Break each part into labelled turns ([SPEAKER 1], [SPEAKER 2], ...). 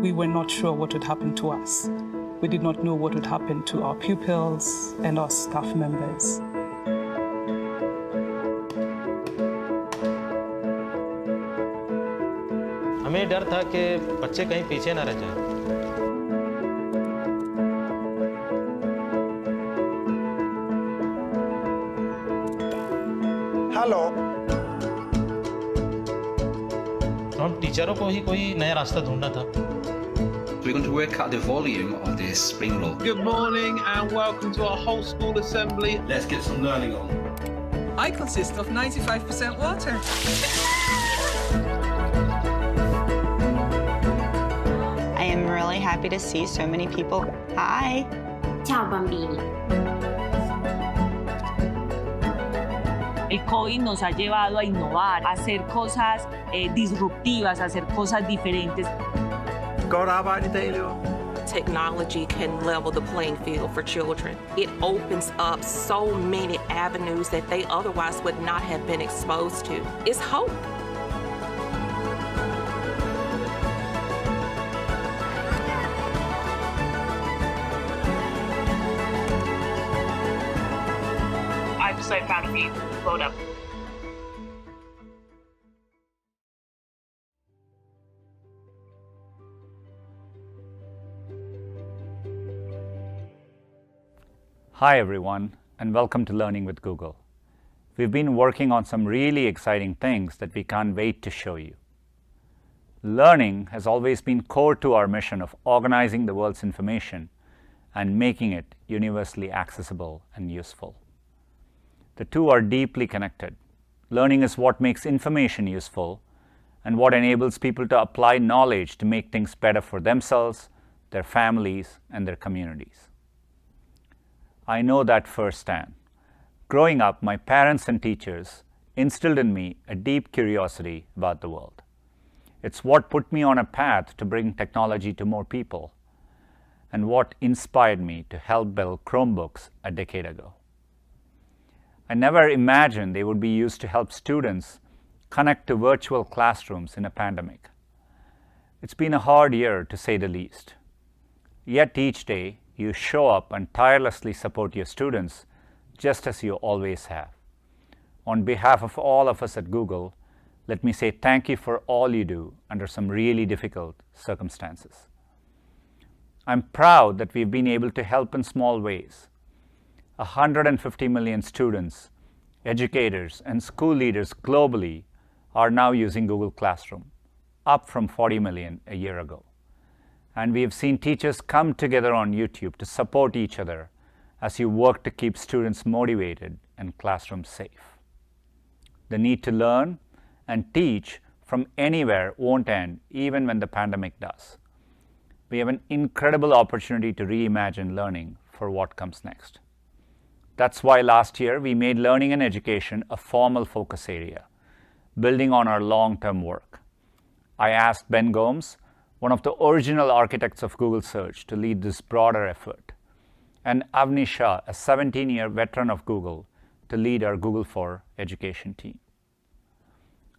[SPEAKER 1] we were not sure what would happen to us. We did not know what would happen to our pupils and our staff members.
[SPEAKER 2] हमें डर था कि बच्चे कहीं पीछे ना रह जाएं।
[SPEAKER 3] हेलो।
[SPEAKER 2] तो हम टीचरों को ही कोई नया रास्ता ढूंढना था।
[SPEAKER 4] We're going to work out the volume of this spring roll.
[SPEAKER 5] Good morning and welcome to our whole school assembly.
[SPEAKER 4] Let's get some learning on.
[SPEAKER 6] I consist of 95% water.
[SPEAKER 7] I am really happy to see so many people. Hi.
[SPEAKER 8] Ciao bambini.
[SPEAKER 9] El COVID nos ha llevado a innovar, a hacer cosas disruptivas, a hacer cosas diferentes.
[SPEAKER 10] Technology can level the playing field for children. It opens up so many avenues that they otherwise would not have been exposed to. It's hope.
[SPEAKER 9] I'm so proud of you. Well done.
[SPEAKER 11] Hi everyone, and welcome to Learning with Google. We've been working on some really exciting things that we can't wait to show you. Learning has always been core to our mission of organizing the world's information and making it universally accessible and useful. The two are deeply connected. Learning is what makes information useful and what enables people to apply knowledge to make things better for themselves, their families, and their communities. I know that firsthand. Growing up, my parents and teachers instilled in me a deep curiosity about the world. It's what put me on a path to bring technology to more people and what inspired me to help build Chromebooks a decade ago. I never imagined they would be used to help students connect to virtual classrooms in a pandemic. It's been a hard year, to say the least. Yet each day, you show up and tirelessly support your students just as you always have. On behalf of all of us at Google, let me say thank you for all you do under some really difficult circumstances. I'm proud that we've been able to help in small ways. 150 million students, educators, and school leaders globally are now using Google Classroom, up from 40 million a year ago. And we have seen teachers come together on YouTube to support each other as you work to keep students motivated and classrooms safe. The need to learn and teach from anywhere won't end even when the pandemic does. We have an incredible opportunity to reimagine learning for what comes next. That's why last year we made learning and education a formal focus area, building on our long-term work. I asked Ben Gomes, one of the original architects of Google Search, to lead this broader effort, and Avni Shah, a 17-year veteran of Google, to lead our Google for Education team.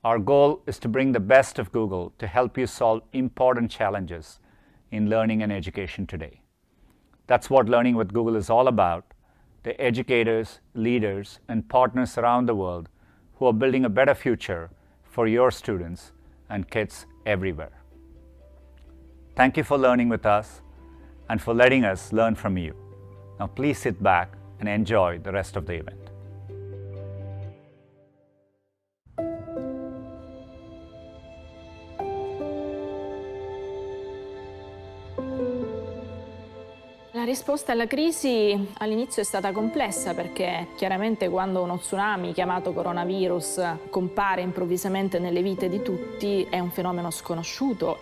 [SPEAKER 11] Our goal is to bring the best of Google to help you solve important challenges in learning and education today. That's what Learning with Google is all about, the educators, leaders, and partners around the world who are building a better future for your students and kids everywhere. Thank you for learning with us and for letting us learn from you. Now please sit back and enjoy the rest of the event.
[SPEAKER 12] La risposta alla crisi all'inizio è stata complessa perché chiaramente quando uno tsunami chiamato coronavirus compare improvvisamente nelle vite di tutti è un fenomeno sconosciuto.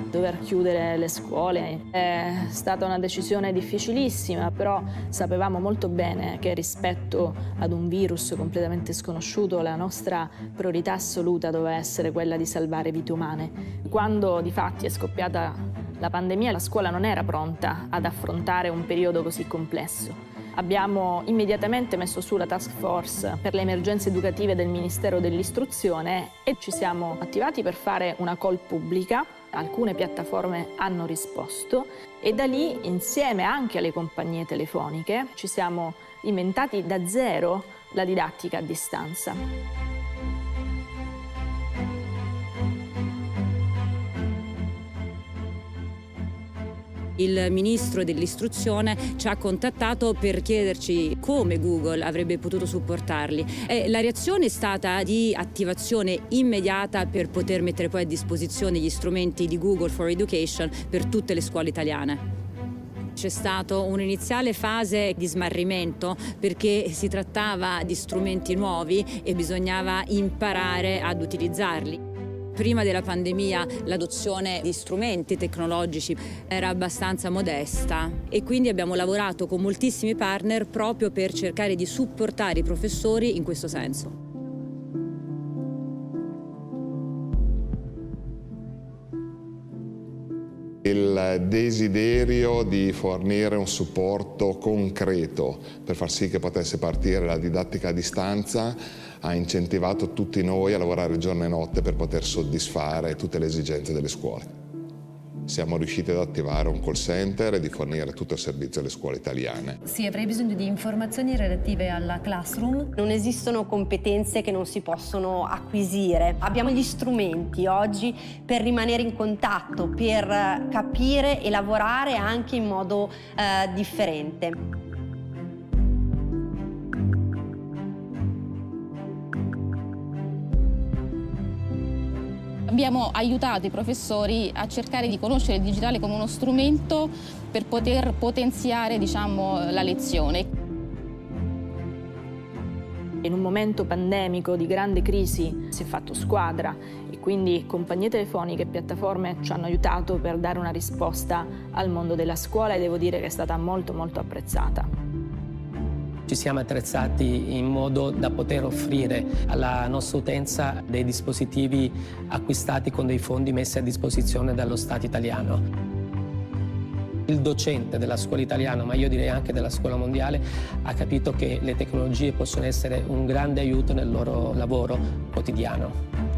[SPEAKER 12] Dover chiudere le scuole è stata una decisione difficilissima, però sapevamo molto bene che rispetto ad un virus completamente sconosciuto la nostra priorità assoluta doveva essere quella di salvare vite umane. Quando di fatti è scoppiata la pandemia, la scuola non era pronta ad affrontare un periodo così complesso. Abbiamo immediatamente messo su la task force per le emergenze educative del Ministero dell'Istruzione e ci siamo attivati per fare una call pubblica Alcune piattaforme hanno risposto e da lì, insieme anche alle compagnie telefoniche, ci siamo inventati da zero la didattica a distanza.
[SPEAKER 3] Il ministro dell'istruzione ci ha contattato per chiederci come Google avrebbe potuto supportarli e la reazione è stata di attivazione immediata per poter mettere poi a disposizione gli strumenti di Google for Education per tutte le scuole italiane. C'è stata un'iniziale fase di smarrimento perché si trattava di strumenti nuovi e bisognava imparare ad utilizzarli. Prima della pandemia l'adozione di strumenti tecnologici era abbastanza modesta e quindi abbiamo lavorato con moltissimi partner proprio per cercare di supportare i professori in questo senso.
[SPEAKER 8] Il desiderio di fornire un supporto concreto per far sì che potesse partire la didattica a distanza ha incentivato tutti noi a lavorare giorno e notte per poter soddisfare tutte le esigenze delle scuole. Siamo riusciti ad attivare un call center e di fornire tutto il servizio alle scuole italiane.
[SPEAKER 13] Sì, avrei bisogno di informazioni relative alla classroom.
[SPEAKER 14] Non esistono competenze che non si possono acquisire. Abbiamo gli strumenti oggi per rimanere in contatto, per capire e lavorare anche in modo differente.
[SPEAKER 15] Abbiamo aiutato i professori a cercare di conoscere il digitale come uno strumento per poter potenziare, la lezione.
[SPEAKER 12] In un momento pandemico di grande crisi si è fatto squadra e quindi compagnie telefoniche e piattaforme ci hanno aiutato per dare una risposta al mondo della scuola e devo dire che è stata molto molto apprezzata.
[SPEAKER 16] Ci siamo attrezzati in modo da poter offrire alla nostra utenza dei dispositivi acquistati con dei fondi messi a disposizione dallo Stato italiano. Il docente della scuola italiana, ma io direi anche della scuola mondiale, ha capito che le tecnologie possono essere un grande aiuto nel loro lavoro quotidiano.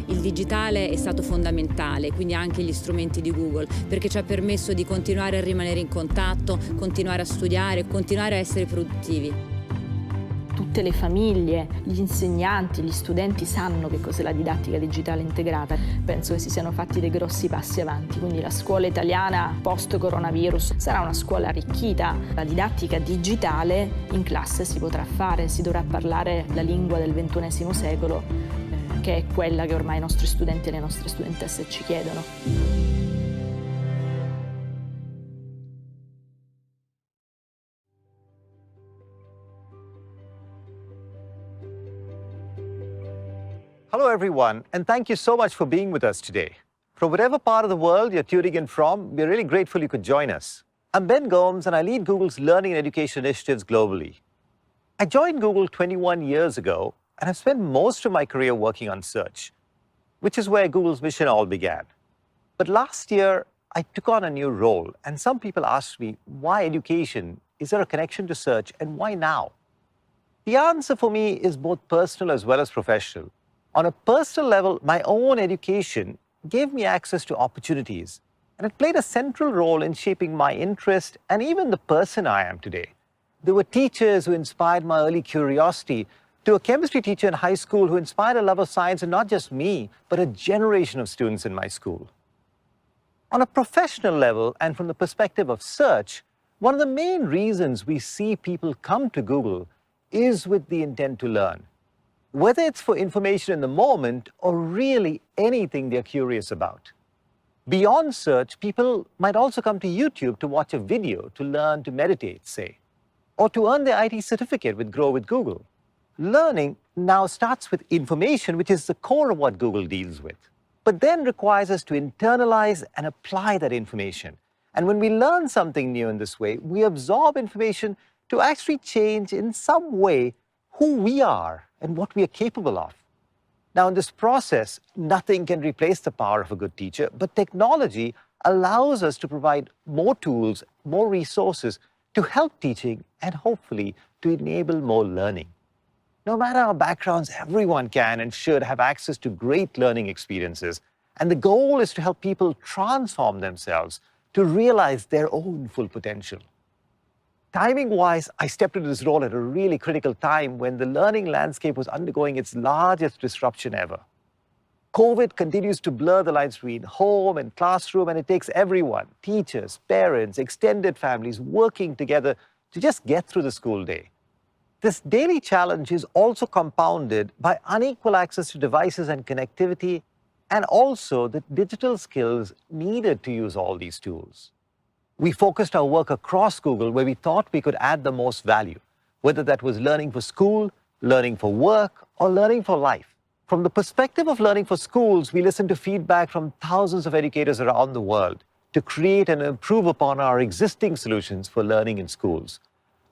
[SPEAKER 3] Il digitale è stato fondamentale, quindi anche gli strumenti di Google, perché ci ha permesso di continuare a rimanere in contatto, continuare a studiare, continuare a essere produttivi.
[SPEAKER 12] Tutte le famiglie, gli insegnanti, gli studenti sanno che cos'è la didattica digitale integrata. Penso che si siano fatti dei grossi passi avanti, quindi la scuola italiana post-coronavirus sarà una scuola arricchita. La didattica digitale in classe si potrà fare, si dovrà parlare la lingua del XXI secolo, che è quella che ormai i nostri studenti e le nostre studentesse ci chiedono.
[SPEAKER 11] Hello everyone, and thank you so much for being with us today. From whatever part of the world you're tuning in from, we're really grateful you could join us. I'm Ben Gomes and I lead Google's learning and education initiatives globally. I joined Google 21 years ago and I've spent most of my career working on search, which is where Google's mission all began. But last year, I took on a new role, and some people asked me, why education? Is there a connection to search, and why now? The answer for me is both personal as well as professional. On a personal level, my own education gave me access to opportunities, and it played a central role in shaping my interest and even the person I am today. There were teachers who inspired my early curiosity, to a chemistry teacher in high school who inspired a love of science, and not just me, but a generation of students in my school. On a professional level, and from the perspective of search, one of the main reasons we see people come to Google is with the intent to learn. Whether it's for information in the moment or really anything they're curious about. Beyond search, people might also come to YouTube to watch a video, to learn to meditate, say, or to earn their IT certificate with Grow with Google. Learning now starts with information, which is the core of what Google deals with, but then requires us to internalize and apply that information. And when we learn something new in this way, we absorb information to actually change in some way who we are and what we are capable of. Now, in this process, nothing can replace the power of a good teacher, but technology allows us to provide more tools, more resources to help teaching and hopefully to enable more learning. No matter our backgrounds, everyone can and should have access to great learning experiences.
[SPEAKER 17] And the goal is to help people transform themselves to realize their own full potential. Timing-wise, I stepped into this role at a really critical time when the learning landscape was undergoing its largest disruption ever. COVID continues to blur the lines between home and classroom, and it takes everyone, teachers, parents, extended families, working together to just get through the school day. This daily challenge is also compounded by unequal access to devices and connectivity, and also the digital skills needed to use all these tools. We focused our work across Google where we thought we could add the most value, whether that was learning for school, learning for work, or learning for life. From the perspective of learning for schools, we listened to feedback from thousands of educators around the world to create and improve upon our existing solutions for learning in schools,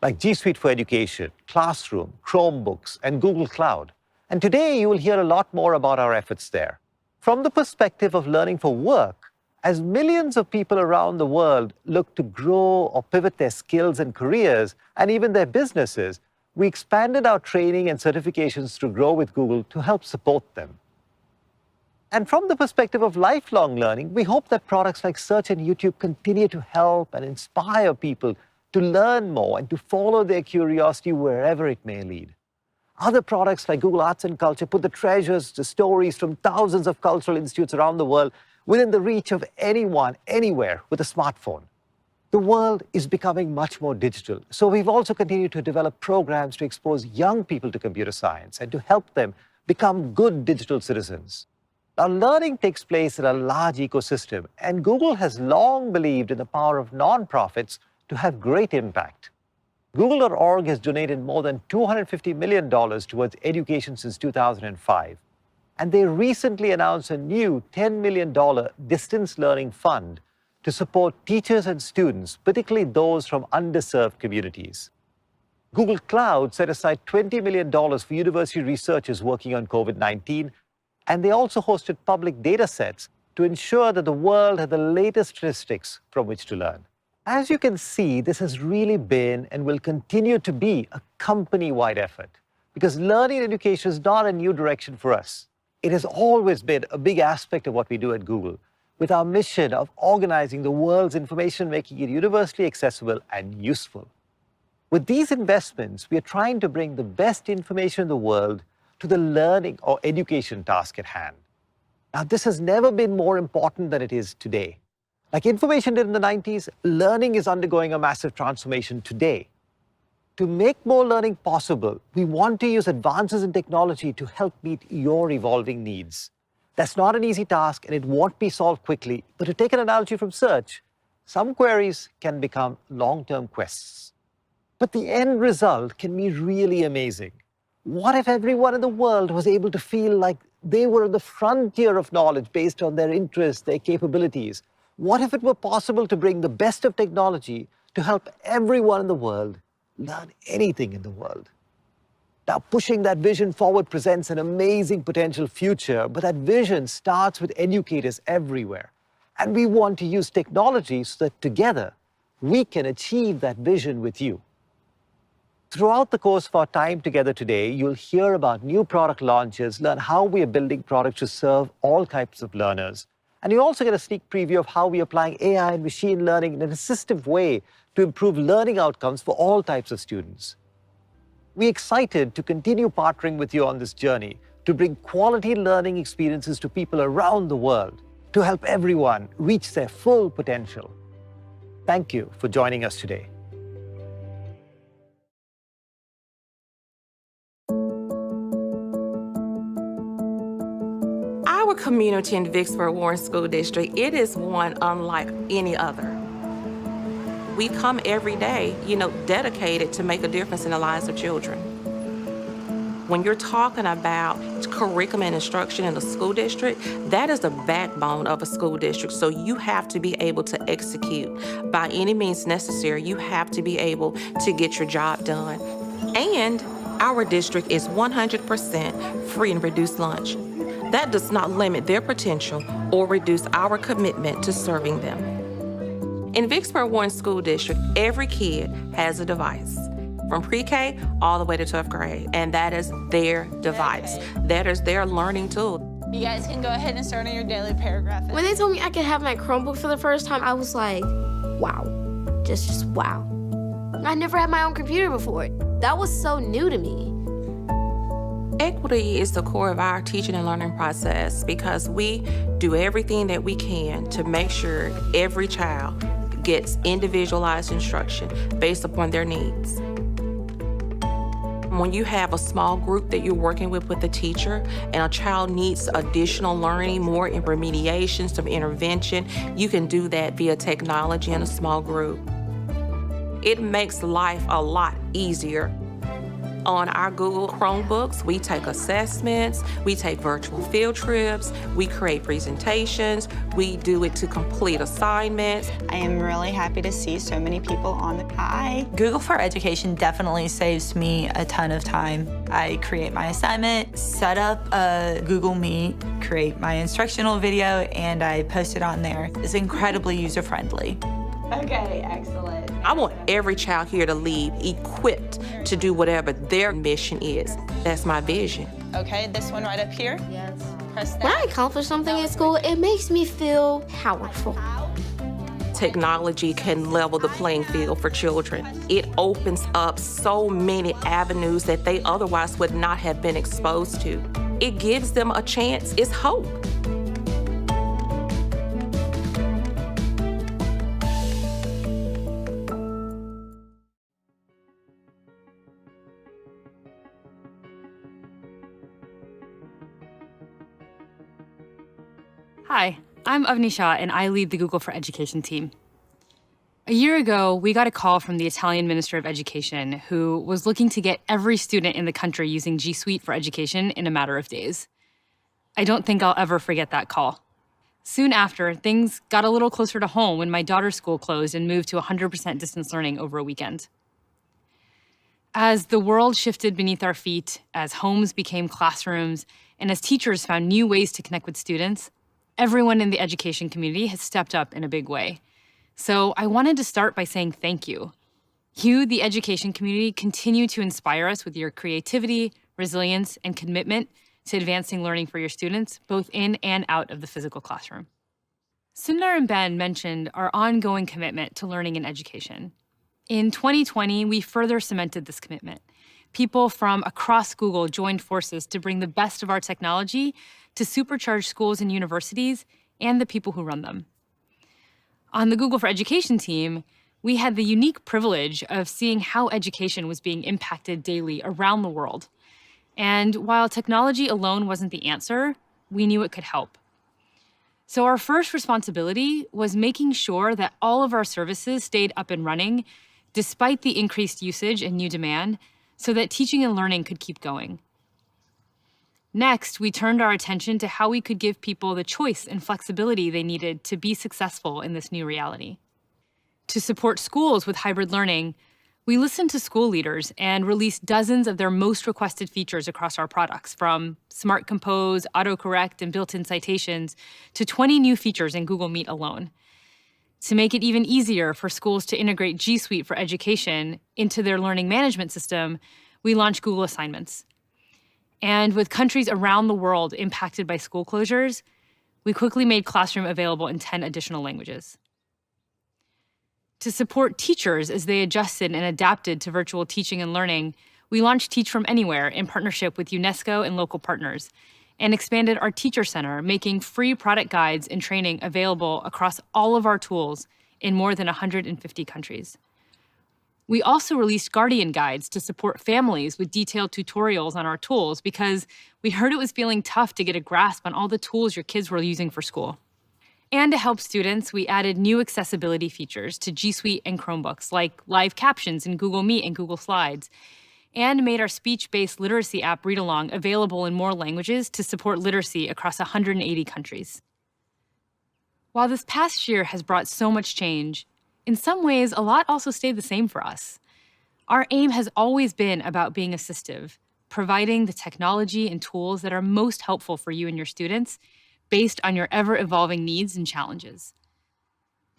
[SPEAKER 17] like G Suite for Education, Classroom, Chromebooks, and Google Cloud. And today you will hear a lot more about our efforts there. From the perspective of learning for work, as millions of people around the world look to grow or pivot their skills and careers, and even their businesses, we expanded our training and certifications through Grow with Google to help support them. And from the perspective of lifelong learning, we hope that products like Search and YouTube continue to help and inspire people to learn more and to follow their curiosity wherever it may lead. Other products like Google Arts and Culture put the treasures, the stories from thousands of cultural institutes around the world within the reach of anyone, anywhere with a smartphone. The world is becoming much more digital, so we've also continued to develop programs to expose young people to computer science and to help them become good digital citizens. Now, learning takes place in a large ecosystem, and Google has long believed in the power of nonprofits to have great impact. Google.org has donated more than $250 million towards education since 2005. And they recently announced a new $10 million distance learning fund to support teachers and students, particularly those from underserved communities. Google Cloud set aside $20 million for university researchers working on COVID-19, and they also hosted public data sets to ensure that the world had the latest statistics from which to learn. As you can see, this has really been and will continue to be a company-wide effort, because learning and education is not a new direction for us. It has always been a big aspect of what we do at Google, with our mission of organizing the world's information, making it universally accessible and useful. With these investments, we are trying to bring the best information in the world to the learning or education task at hand. Now, this has never been more important than it is today. Like information did in the 90s, learning is undergoing a massive transformation today. To make more learning possible, we want to use advances in technology to help meet your evolving needs. That's not an easy task, and it won't be solved quickly. But to take an analogy from search, some queries can become long-term quests. But the end result can be really amazing. What if everyone in the world was able to feel like they were on the frontier of knowledge based on their interests, their capabilities? What if it were possible to bring the best of technology to help everyone in the world learn anything in the world? Now, pushing that vision forward presents an amazing potential future, but that vision starts with educators everywhere. And we want to use technology so that together we can achieve that vision with you. Throughout the course of our time together today, you'll hear about new product launches, learn how we are building products to serve all types of learners. And you'll also get a sneak preview of how we are applying AI and machine learning in an assistive way to improve learning outcomes for all types of students. We're excited to continue partnering with you on this journey to bring quality learning experiences to people around the world to help everyone reach their full potential. Thank you for joining us today.
[SPEAKER 10] Our community in Vicksburg Warren School District, it is one unlike any other. We come every day, dedicated to make a difference in the lives of children. When you're talking about curriculum and instruction in a school district, that is the backbone of a school district. So you have to be able to execute by any means necessary. You have to be able to get your job done. And our district is 100% free and reduced lunch. That does not limit their potential or reduce our commitment to serving them. In Vicksburg Warren School District, every kid has a device, from pre-K all the way to 12th grade, and that is their device. That is their learning tool.
[SPEAKER 18] You guys can go ahead and start on your daily paragraph.
[SPEAKER 19] When they told me I could have my Chromebook for the first time, I was like, wow, just wow. I never had my own computer before. That was so new to me.
[SPEAKER 10] Equity is the core of our teaching and learning process because we do everything that we can to make sure every child gets individualized instruction based upon their needs. When you have a small group that you're working with the teacher and a child needs additional learning, more in remediation, some intervention, you can do that via technology in a small group. It makes life a lot easier. On our Google Chromebooks, we take assessments, we take virtual field trips, we create presentations, we do it to complete assignments.
[SPEAKER 7] I am really happy to see so many people on the Hi.
[SPEAKER 20] Google for Education definitely saves me a ton of time. I create my assignment, set up a Google Meet, create my instructional video, and I post it on there. It's incredibly user-friendly.
[SPEAKER 7] Okay, excellent.
[SPEAKER 10] I want every child here to leave equipped to do whatever their mission is. That's my vision.
[SPEAKER 18] Okay, this one right up here.
[SPEAKER 19] Yes.
[SPEAKER 18] Press that.
[SPEAKER 19] When I accomplish something at school, it makes me feel powerful.
[SPEAKER 10] Technology can level the playing field for children. It opens up so many avenues that they otherwise would not have been exposed to. It gives them a chance. It's hope.
[SPEAKER 21] Hi, I'm Avni Shah, and I lead the Google for Education team. A year ago, we got a call from the Italian Minister of Education, who was looking to get every student in the country using G Suite for Education in a matter of days. I don't think I'll ever forget that call. Soon after, things got a little closer to home when my daughter's school closed and moved to 100% distance learning over a weekend. As the world shifted beneath our feet, as homes became classrooms, and as teachers found new ways to connect with students, everyone in the education community has stepped up in a big way. So I wanted to start by saying thank you. You, the education community, continue to inspire us with your creativity, resilience, and commitment to advancing learning for your students, both in and out of the physical classroom. Sundar and Ben mentioned our ongoing commitment to learning and education. In 2020, we further cemented this commitment. People from across Google joined forces to bring the best of our technology to supercharge schools and universities and the people who run them. On the Google for Education team, we had the unique privilege of seeing how education was being impacted daily around the world. And while technology alone wasn't the answer, we knew it could help. So our first responsibility was making sure that all of our services stayed up and running despite the increased usage and new demand, so that teaching and learning could keep going. Next, we turned our attention to how we could give people the choice and flexibility they needed to be successful in this new reality. To support schools with hybrid learning, we listened to school leaders and released dozens of their most requested features across our products, from Smart Compose, autocorrect, and built-in citations, to 20 new features in Google Meet alone. To make it even easier for schools to integrate G Suite for Education into their learning management system, we launched Google Assignments. And with countries around the world impacted by school closures, we quickly made Classroom available in 10 additional languages. To support teachers as they adjusted and adapted to virtual teaching and learning, we launched Teach from Anywhere in partnership with UNESCO and local partners, and expanded our Teacher Center, making free product guides and training available across all of our tools in more than 150 countries. We also released Guardian Guides to support families with detailed tutorials on our tools because we heard it was feeling tough to get a grasp on all the tools your kids were using for school. And to help students, we added new accessibility features to G Suite and Chromebooks, like live captions in Google Meet and Google Slides, and made our speech-based literacy app Read Along available in more languages to support literacy across 180 countries. While this past year has brought so much change, in some ways, a lot also stayed the same for us. Our aim has always been about being assistive, providing the technology and tools that are most helpful for you and your students based on your ever-evolving needs and challenges.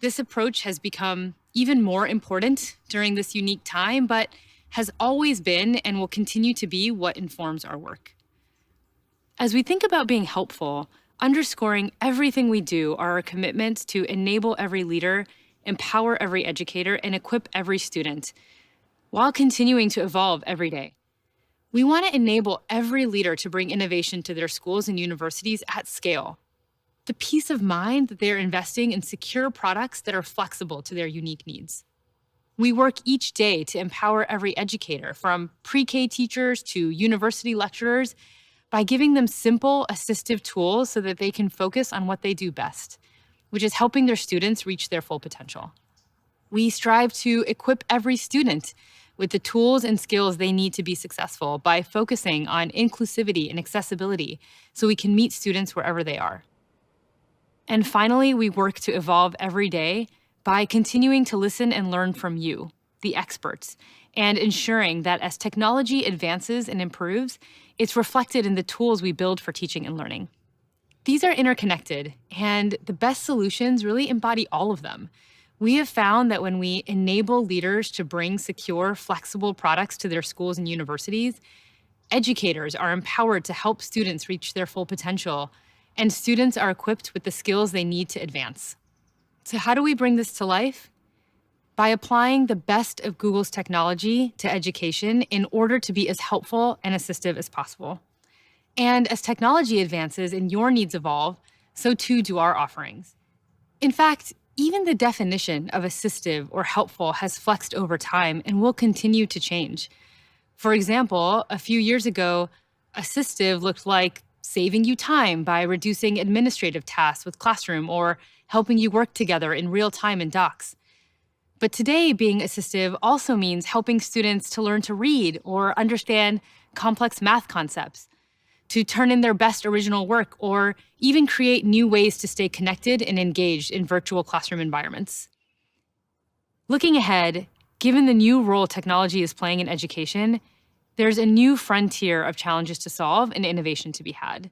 [SPEAKER 21] This approach has become even more important during this unique time, but has always been and will continue to be what informs our work. As we think about being helpful, underscoring everything we do are our commitments to enable every leader, empower every educator, and equip every student, while continuing to evolve every day. We want to enable every leader to bring innovation to their schools and universities at scale. The peace of mind that they're investing in secure products that are flexible to their unique needs. We work each day to empower every educator, from pre-K teachers to university lecturers, by giving them simple, assistive tools so that they can focus on what they do best, which is helping their students reach their full potential. We strive to equip every student with the tools and skills they need to be successful by focusing on inclusivity and accessibility so we can meet students wherever they are. And finally, we work to evolve every day by continuing to listen and learn from you, the experts, and ensuring that as technology advances and improves, it's reflected in the tools we build for teaching and learning. These are interconnected, and the best solutions really embody all of them. We have found that when we enable leaders to bring secure, flexible products to their schools and universities, educators are empowered to help students reach their full potential, and students are equipped with the skills they need to advance. So how do we bring this to life? By applying the best of Google's technology to education in order to be as helpful and assistive as possible. And as technology advances and your needs evolve, so too do our offerings. In fact, even the definition of assistive or helpful has flexed over time and will continue to change. For example, a few years ago, assistive looked like saving you time by reducing administrative tasks with Classroom or helping you work together in real time in docs. But today, being assistive also means helping students to learn to read or understand complex math concepts, to turn in their best original work, or even create new ways to stay connected and engaged in virtual classroom environments. Looking ahead, given the new role technology is playing in education, there's a new frontier of challenges to solve and innovation to be had.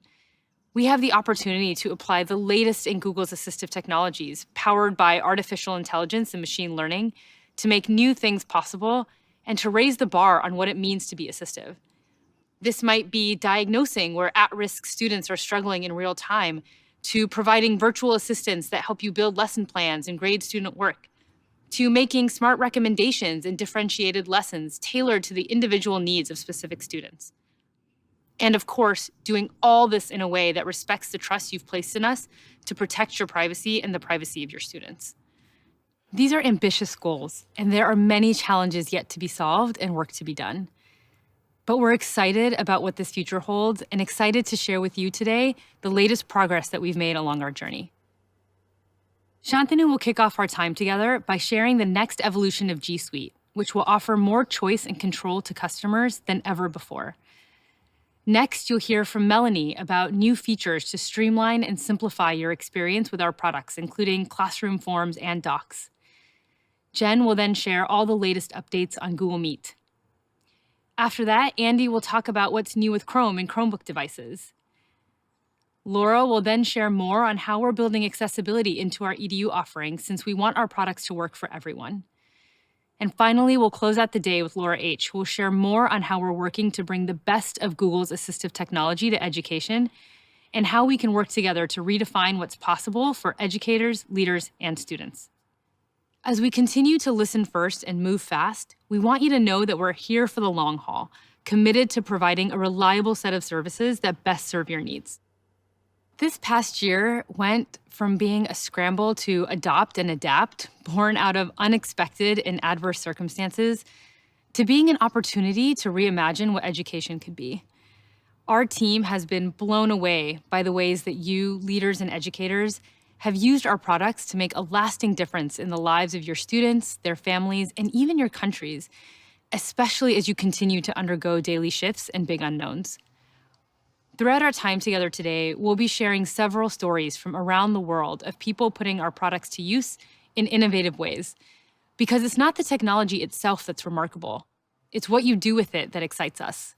[SPEAKER 21] We have the opportunity to apply the latest in Google's assistive technologies, powered by artificial intelligence and machine learning, to make new things possible and to raise the bar on what it means to be assistive. This might be diagnosing where at-risk students are struggling in real time, to providing virtual assistants that help you build lesson plans and grade student work, to making smart recommendations and differentiated lessons tailored to the individual needs of specific students. And of course, doing all this in a way that respects the trust you've placed in us to protect your privacy and the privacy of your students. These are ambitious goals, and there are many challenges yet to be solved and work to be done. But we're excited about what this future holds and excited to share with you today the latest progress that we've made along our journey. Shantanu will kick off our time together by sharing the next evolution of G Suite, which will offer more choice and control to customers than ever before. Next, you'll hear from Melanie about new features to streamline and simplify your experience with our products, including Classroom forms and docs. Jen will then share all the latest updates on Google Meet. After that, Andy will talk about what's new with Chrome and Chromebook devices. Laura will then share more on how we're building accessibility into our EDU offerings, since we want our products to work for everyone. And finally, we'll close out the day with Laura H., who will share more on how we're working to bring the best of Google's assistive technology to education and how we can work together to redefine what's possible for educators, leaders, and students. As we continue to listen first and move fast, we want you to know that we're here for the long haul, committed to providing a reliable set of services that best serve your needs. This past year went from being a scramble to adopt and adapt, born out of unexpected and adverse circumstances, to being an opportunity to reimagine what education could be. Our team has been blown away by the ways that you, leaders and educators, have used our products to make a lasting difference in the lives of your students, their families, and even your countries, especially as you continue to undergo daily shifts and big unknowns. Throughout our time together today, we'll be sharing several stories from around the world of people putting our products to use in innovative ways. Because it's not the technology itself that's remarkable. It's what you do with it that excites us.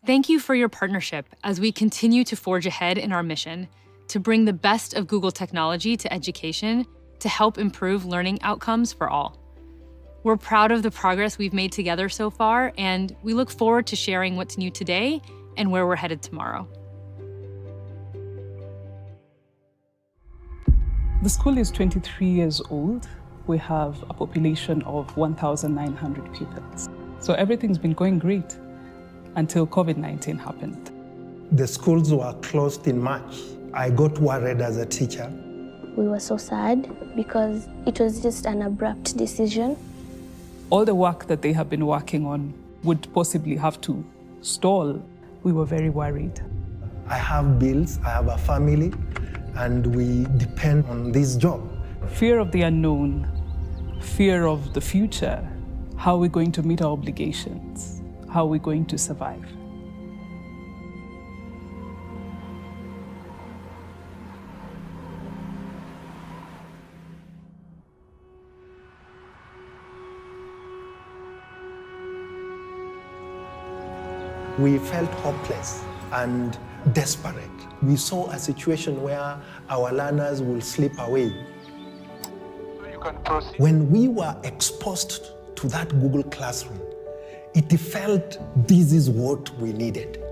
[SPEAKER 21] Thank you for your partnership as we continue to forge ahead in our mission to bring the best of Google technology to education to help improve learning outcomes for all. We're proud of the progress we've made together so far, and we look forward to sharing what's new today and where we're headed tomorrow.
[SPEAKER 1] The school is 23 years old. We have a population of 1,900 pupils. So everything's been going great until COVID-19 happened.
[SPEAKER 22] The schools were closed in March. I got worried as a teacher.
[SPEAKER 19] We were so sad because it was just an abrupt decision.
[SPEAKER 1] All the work that they have been working on would possibly have to stall. We were very worried.
[SPEAKER 22] I have bills, I have a family, and we depend on this job.
[SPEAKER 1] Fear of the unknown, fear of the future. How are we going to meet our obligations? How are we going to survive?
[SPEAKER 22] We felt hopeless and desperate. We saw a situation where our learners will slip away. When we were exposed to that Google Classroom, it felt this is what we needed.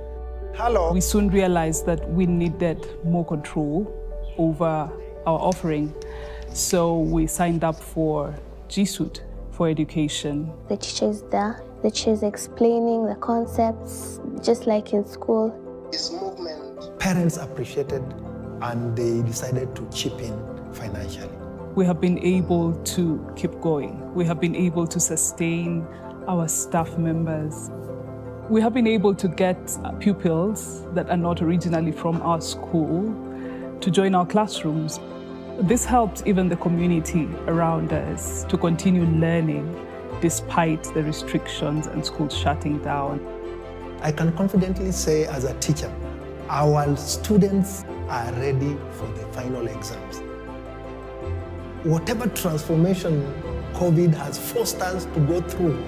[SPEAKER 22] Hello.
[SPEAKER 1] We soon realized that we needed more control over our offering, so we signed up for G Suite for education.
[SPEAKER 19] The teacher is there. The teacher is explaining the concepts, just like in school.
[SPEAKER 22] Parents appreciated and they decided to chip in financially.
[SPEAKER 1] We have been able to keep going. We have been able to sustain our staff members. We have been able to get pupils that are not originally from our school to join our classrooms. This helped even the community around us to continue learning despite the restrictions and schools shutting down.
[SPEAKER 22] I can confidently say as a teacher, our students are ready for the final exams. Whatever transformation COVID has forced us to go through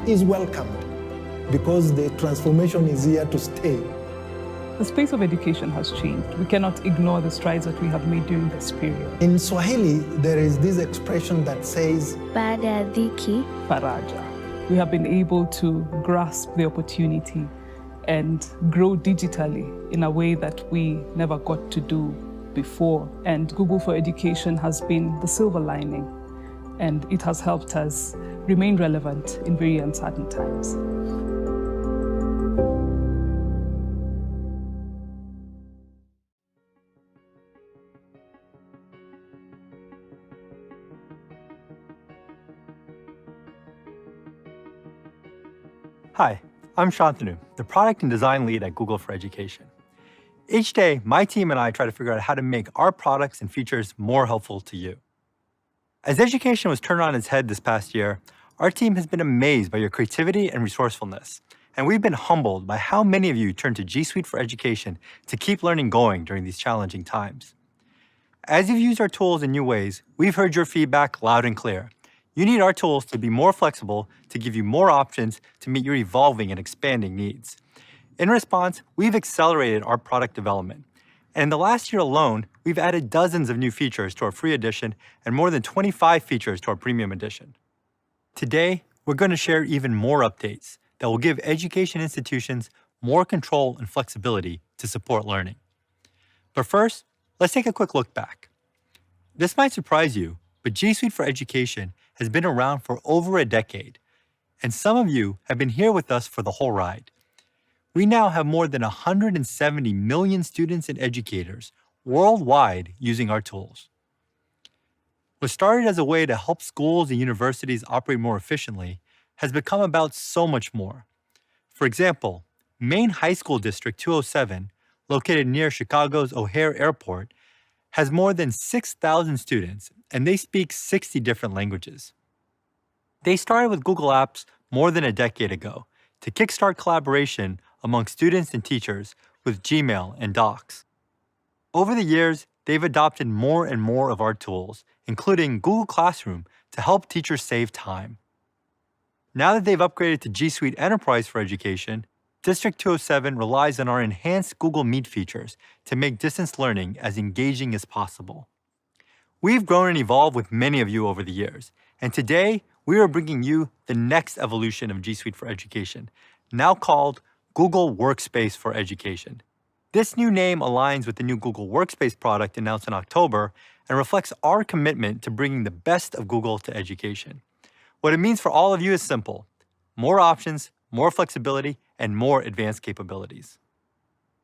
[SPEAKER 22] is welcomed because the transformation is here to stay.
[SPEAKER 1] The space of education has changed. We cannot ignore the strides that we have made during this period.
[SPEAKER 22] In Swahili, there is this expression that says,
[SPEAKER 19] Baada ya dhiki,
[SPEAKER 1] faraja. We have been able to grasp the opportunity and grow digitally in a way that we never got to do before. And Google for Education has been the silver lining, and it has helped us remain relevant in very uncertain times.
[SPEAKER 23] Hi, I'm Shantanu, the Product and Design Lead at Google for Education. Each day, my team and I try to figure out how to make our products and features more helpful to you. As education was turned on its head this past year, our team has been amazed by your creativity and resourcefulness, and we've been humbled by how many of you turn to G Suite for Education to keep learning going during these challenging times. As you've used our tools in new ways, we've heard your feedback loud and clear. You need our tools to be more flexible, to give you more options to meet your evolving and expanding needs. In response, we've accelerated our product development. And in the last year alone, we've added dozens of new features to our free edition and more than 25 features to our premium edition. Today, we're going to share even more updates that will give education institutions more control and flexibility to support learning. But first, let's take a quick look back. This might surprise you, but G Suite for Education has been around for over a decade, and some of you have been here with us for the whole ride. We now have more than 170 million students and educators worldwide using our tools. What started as a way to help schools and universities operate more efficiently has become about so much more. For example, Maine High School District 207, located near Chicago's O'Hare Airport, has more than 6,000 students, and they speak 60 different languages. They started with Google Apps more than a decade ago to kickstart collaboration among students and teachers with Gmail and Docs. Over the years, they've adopted more and more of our tools, including Google Classroom, to help teachers save time. Now that they've upgraded to G Suite Enterprise for Education, District 207 relies on our enhanced Google Meet features to make distance learning as engaging as possible. We've grown and evolved with many of you over the years, and today we are bringing you the next evolution of G Suite for Education, now called Google Workspace for Education. This new name aligns with the new Google Workspace product announced in October and reflects our commitment to bringing the best of Google to education. What it means for all of you is simple: more options, more flexibility, and more advanced capabilities.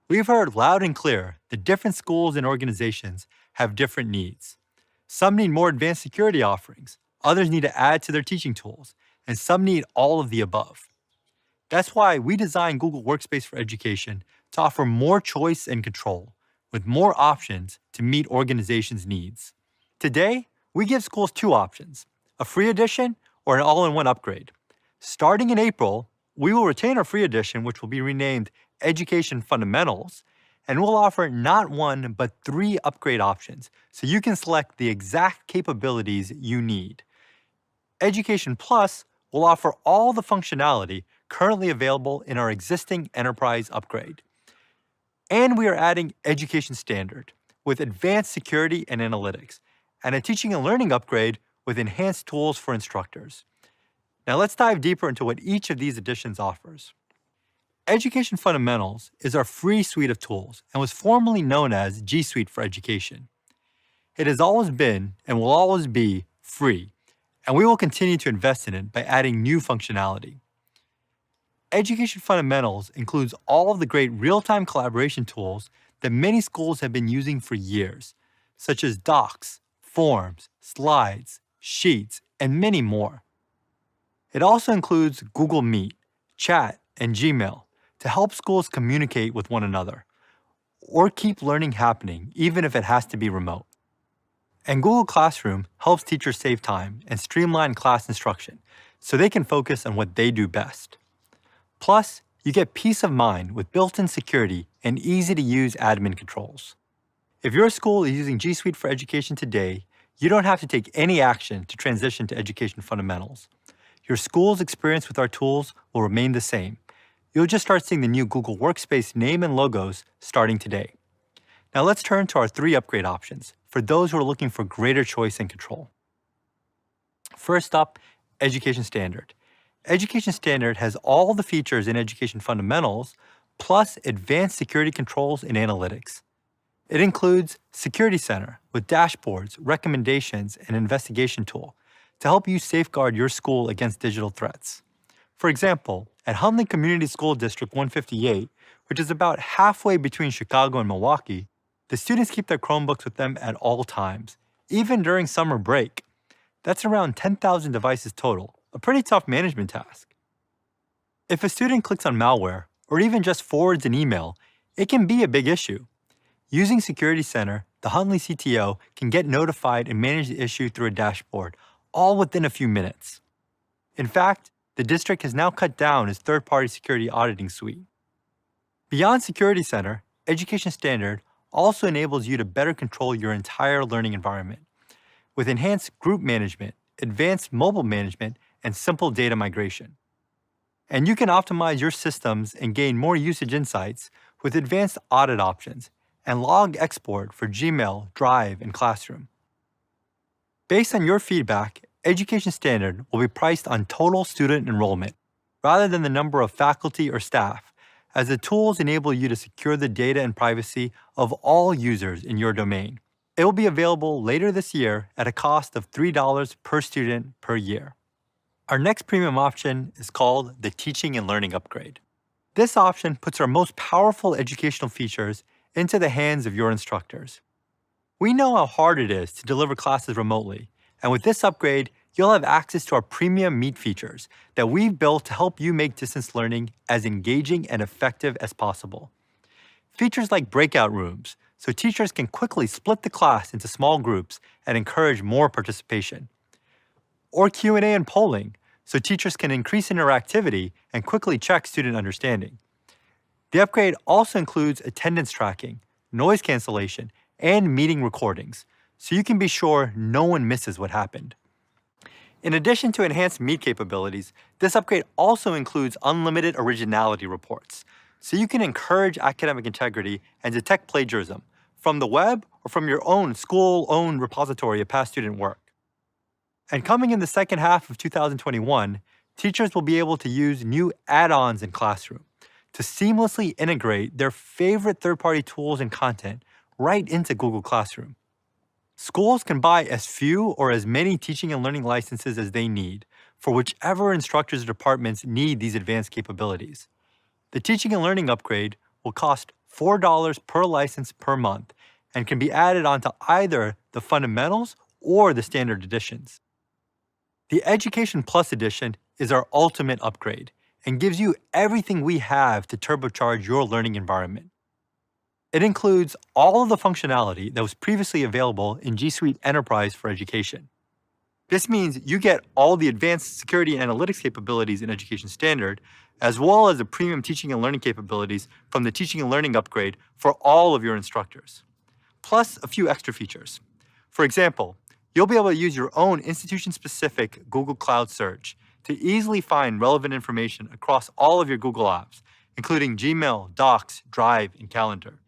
[SPEAKER 23] We've heard loud and clear that different schools and organizations have different needs. Some need more advanced security offerings, others need to add to their teaching tools, and some need all of the above. That's why we designed Google Workspace for Education to offer more choice and control, with more options to meet organizations' needs. Today, we give schools two options: a free edition or an all-in-one upgrade. Starting in April, we will retain our free edition, which will be renamed Education Fundamentals, and we'll offer not one, but 3 upgrade options, so you can select the exact capabilities you need. Education Plus will offer all the functionality currently available in our existing enterprise upgrade. And we are adding Education Standard with advanced security and analytics, and a teaching and learning upgrade with enhanced tools for instructors. Now let's dive deeper into what each of these additions offers. Education Fundamentals is our free suite of tools and was formerly known as G Suite for Education. It has always been and will always be free, and we will continue to invest in it by adding new functionality. Education Fundamentals includes all of the great real-time collaboration tools that many schools have been using for years, such as docs, forms, slides, sheets, and many more. It also includes Google Meet, Chat, and Gmail to help schools communicate with one another or keep learning happening even if it has to be remote. And Google Classroom helps teachers save time and streamline class instruction so they can focus on what they do best. Plus, you get peace of mind with built-in security and easy-to-use admin controls. If your school is using G Suite for Education today, you don't have to take any action to transition to Education Fundamentals. Your school's experience with our tools will remain the same. You'll just start seeing the new Google Workspace name and logos starting today. Now let's turn to our 3 upgrade options for those who are looking for greater choice and control. First up, Education Standard. Education Standard has all the features in Education Fundamentals, plus advanced security controls and analytics. It includes Security Center with dashboards, recommendations, and investigation tool to help you safeguard your school against digital threats. For example, at Hunley Community School District 158, which is about halfway between Chicago and Milwaukee, the students keep their Chromebooks with them at all times, even during summer break. That's around 10,000 devices total, a pretty tough management task. If a student clicks on malware, or even just forwards an email, it can be a big issue. Using Security Center, the Hunley CTO can get notified and manage the issue through a dashboard, all within a few minutes. In fact, the district has now cut down its third-party security auditing suite. Beyond Security Center, Education Standard also enables you to better control your entire learning environment with enhanced group management, advanced mobile management, and simple data migration. And you can optimize your systems and gain more usage insights with advanced audit options and log export for Gmail, Drive, and Classroom. Based on your feedback, Education Standard will be priced on total student enrollment rather than the number of faculty or staff, as the tools enable you to secure the data and privacy of all users in your domain. It will be available later this year at a cost of $3 per student per year. Our next premium option is called the Teaching and Learning Upgrade. This option puts our most powerful educational features into the hands of your instructors. We know how hard it is to deliver classes remotely, and with this upgrade, you'll have access to our premium Meet features that we've built to help you make distance learning as engaging and effective as possible. Features like breakout rooms, so teachers can quickly split the class into small groups and encourage more participation. Or Q&A and polling, so teachers can increase interactivity and quickly check student understanding. The upgrade also includes attendance tracking, noise cancellation, and meeting recordings, so you can be sure no one misses what happened. In addition to enhanced Meet capabilities, this upgrade also includes unlimited originality reports, so you can encourage academic integrity and detect plagiarism from the web or from your own school-owned repository of past student work. And coming in the second half of 2021, teachers will be able to use new add-ons in Classroom to seamlessly integrate their favorite third-party tools and content right into Google Classroom. Schools can buy as few or as many teaching and learning licenses as they need for whichever instructors or departments need these advanced capabilities. The teaching and learning upgrade will cost $4 per license per month and can be added onto either the fundamentals or the standard editions. The Education Plus edition is our ultimate upgrade and gives you everything we have to turbocharge your learning environment. It includes all of the functionality that was previously available in G Suite Enterprise for Education. This means you get all the advanced security and analytics capabilities in Education Standard, as well as the premium teaching and learning capabilities from the Teaching and Learning upgrade for all of your instructors, plus a few extra features. For example, you'll be able to use your own institution-specific Google Cloud search to easily find relevant information across all of your Google apps, including Gmail, Docs, Drive, and Calendar.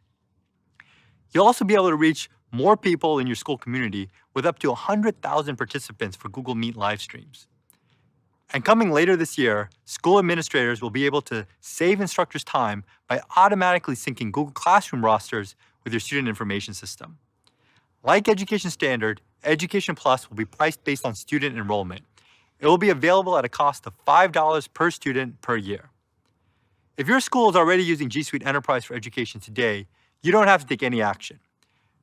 [SPEAKER 23] You'll also be able to reach more people in your school community with up to 100,000 participants for Google Meet live streams. And coming later this year, school administrators will be able to save instructors time by automatically syncing Google Classroom rosters with your student information system. Like Education Standard, Education Plus will be priced based on student enrollment. It will be available at a cost of $5 per student per year. If your school is already using G Suite Enterprise for Education today, you don't have to take any action.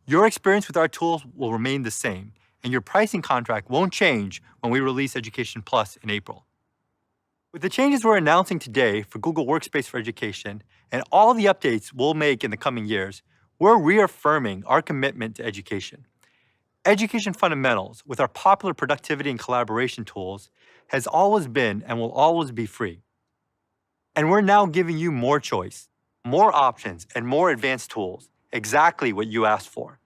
[SPEAKER 23] Your experience with our tools will remain the same, and your pricing contract won't change when we release Education Plus in April. With the changes we're announcing today for Google Workspace for Education and all the updates we'll make in the coming years, we're reaffirming our commitment to education. Education Fundamentals, with our popular productivity and collaboration tools, has always been and will always be free. And we're now giving you more choice, more options, and more advanced tools, exactly what you asked for.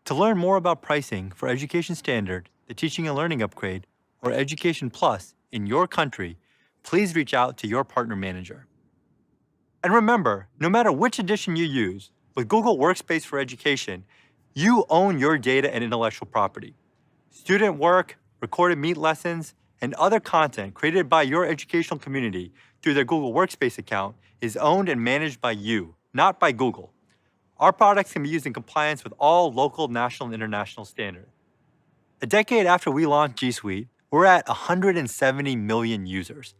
[SPEAKER 23] To learn more about pricing for Education Standard, the Teaching and Learning Upgrade, or Education Plus in your country, please reach out to your partner manager. And remember, no matter which edition you use, with Google Workspace for Education, you own your data and intellectual property. Student work, recorded Meet lessons, and other content created by your educational community through their Google Workspace account is owned and managed by you, not by Google. Our products can be used in compliance with all local, national, and international standards. A decade after we launched G Suite, we're at 170 million users.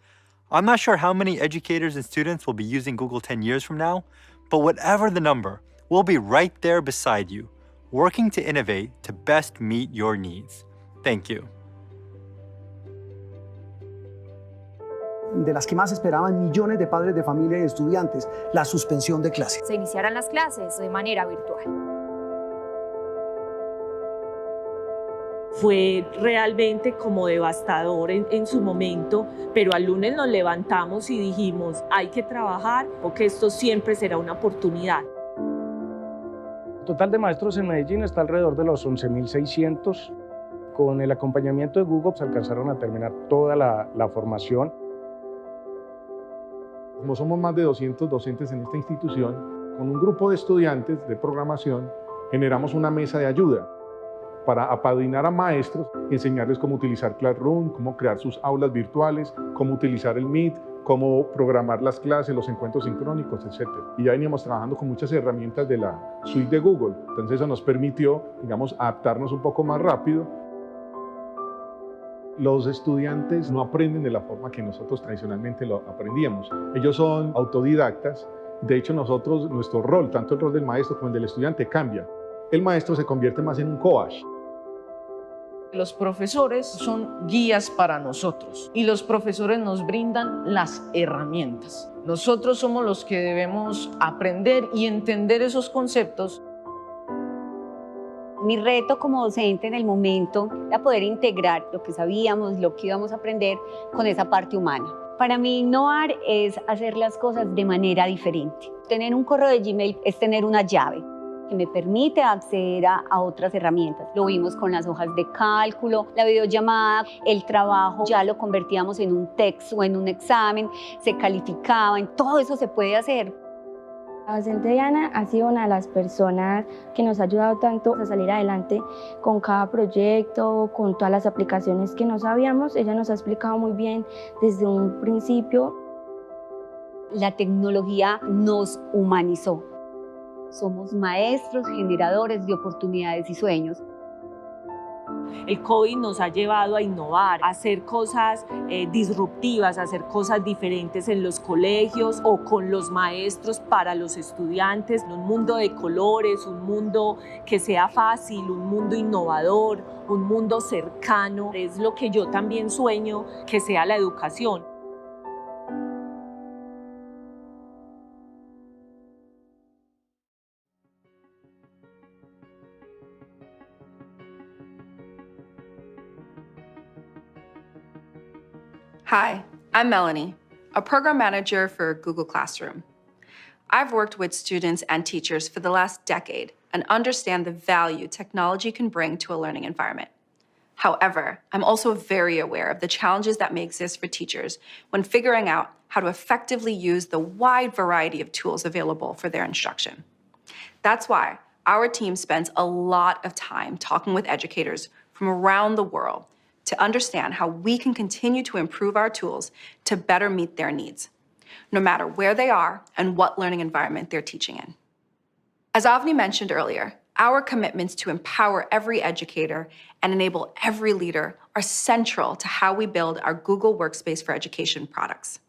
[SPEAKER 23] I'm not sure how many educators and students will be using Google 10 years from now, but whatever the number, we'll be right there beside you, working to innovate to best meet your needs. Thank you.
[SPEAKER 2] De las que más esperaban millones de padres de familia y estudiantes, la suspensión de clases.
[SPEAKER 4] Se iniciaran las clases de manera virtual.
[SPEAKER 9] Fue realmente como devastador en su momento, pero al lunes nos levantamos y dijimos, hay que trabajar porque esto siempre será una oportunidad.
[SPEAKER 5] El total de maestros en Medellín está alrededor de los 11.600. Con el acompañamiento de Google se alcanzaron a terminar toda la formación. Como somos más de 200 docentes en esta institución, con un grupo de estudiantes de programación generamos una mesa de ayuda para apadrinar a maestros y enseñarles cómo utilizar Classroom, cómo crear sus aulas virtuales, cómo utilizar el Meet, cómo programar las clases, los encuentros sincrónicos, etc. Y ya veníamos trabajando con muchas herramientas de la suite de Google, entonces eso nos permitió, digamos, adaptarnos un poco más rápido. Los estudiantes no aprenden de la forma que nosotros tradicionalmente lo aprendíamos. Ellos son autodidactas. De hecho, nuestro rol, tanto el rol del maestro como el del estudiante, cambia. El maestro se convierte más en un coach.
[SPEAKER 24] Los profesores son guías para nosotros y los profesores nos brindan las herramientas. Nosotros somos los que debemos aprender y entender esos conceptos.
[SPEAKER 25] Mi reto como docente en el momento era poder integrar lo que sabíamos, lo que íbamos a aprender con esa parte humana. Para mí innovar es hacer las cosas de manera diferente. Tener un correo de Gmail es tener una llave que me permite acceder a otras herramientas. Lo vimos con las hojas de cálculo, la videollamada, el trabajo ya lo convertíamos en un texto o en un examen, se calificaba, todo eso se puede hacer.
[SPEAKER 26] La docente Diana ha sido una de las personas que nos ha ayudado tanto a salir adelante con cada proyecto, con todas las aplicaciones que no sabíamos. Ella nos ha explicado muy bien desde un principio.
[SPEAKER 25] La tecnología nos humanizó. Somos maestros generadores de oportunidades y sueños.
[SPEAKER 9] El COVID nos ha llevado a innovar, a hacer cosas disruptivas, a hacer cosas diferentes en los colegios o con los maestros para los estudiantes. Un mundo de colores, un mundo que sea fácil, un mundo innovador, un mundo cercano. Es lo que yo también sueño que sea la educación.
[SPEAKER 6] Hi, I'm Melanie, a program manager for Google Classroom. I've worked with students and teachers for the last decade and understand the value technology can bring to a learning environment. However, I'm also very aware of the challenges that may exist for teachers when figuring out how to effectively use the wide variety of tools available for their instruction. That's why our team spends a lot of time talking with educators from around the world to understand how we can continue to improve our tools to better meet their needs, no matter where they are and what learning environment they're teaching in. As Avni mentioned earlier, our commitments to empower every educator and enable every leader are central to how we build our Google Workspace for Education products.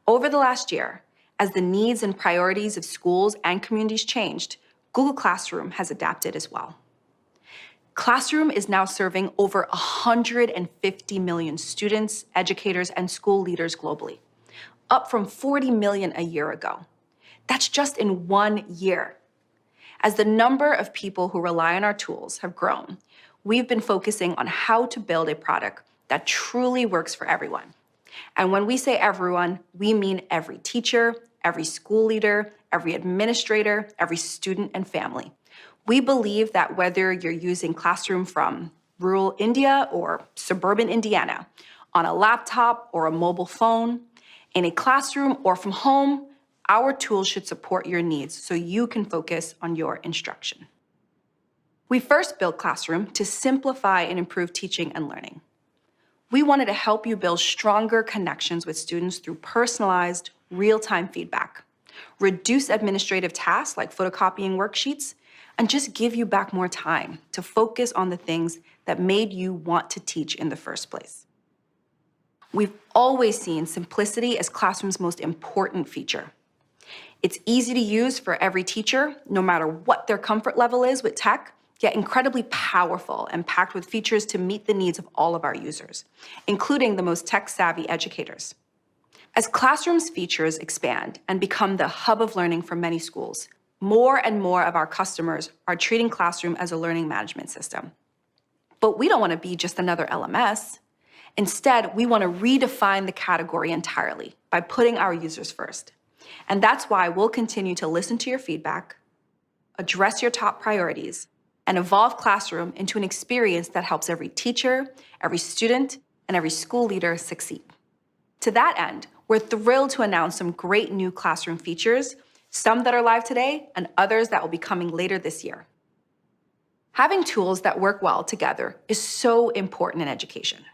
[SPEAKER 6] Over the last year, as the needs and priorities of schools and communities changed, Google Classroom has adapted as well. Classroom is now serving over 150 million students, educators, and school leaders globally, up from 40 million a year ago. That's just in 1 year. As the number of people who rely on our tools have grown, we've been focusing on how to build a product that truly works for everyone. And when we say everyone, we mean every teacher, every school leader, every administrator, every student and family. We believe that whether you're using Classroom from rural India or suburban Indiana, on a laptop or a mobile phone, in a classroom or from home, our tools should support your needs so you can focus on your instruction. We first built Classroom to simplify and improve teaching and learning. We wanted to help you build stronger connections with students through personalized, real-time feedback, reduce administrative tasks like photocopying worksheets, and just give you back more time to focus on the things that made you want to teach in the first place. We've always seen simplicity as Classroom's most important feature. It's easy to use for every teacher, no matter what their comfort level is with tech, yet incredibly powerful and packed with features to meet the needs of all of our users, including the most tech-savvy educators. As Classroom's features expand and become the hub of learning for many schools, more and more of our customers are treating Classroom as a learning management system. But we don't want to be just another LMS. Instead, we want to redefine the category entirely by putting our users first. And that's why we'll continue to listen to your feedback, address your top priorities, and evolve Classroom into an experience that helps every teacher, every student, and every school leader succeed. To that end, we're thrilled to announce some great new Classroom features, some that are live today and others that will be coming later this year. Having tools that work well together is so important in education.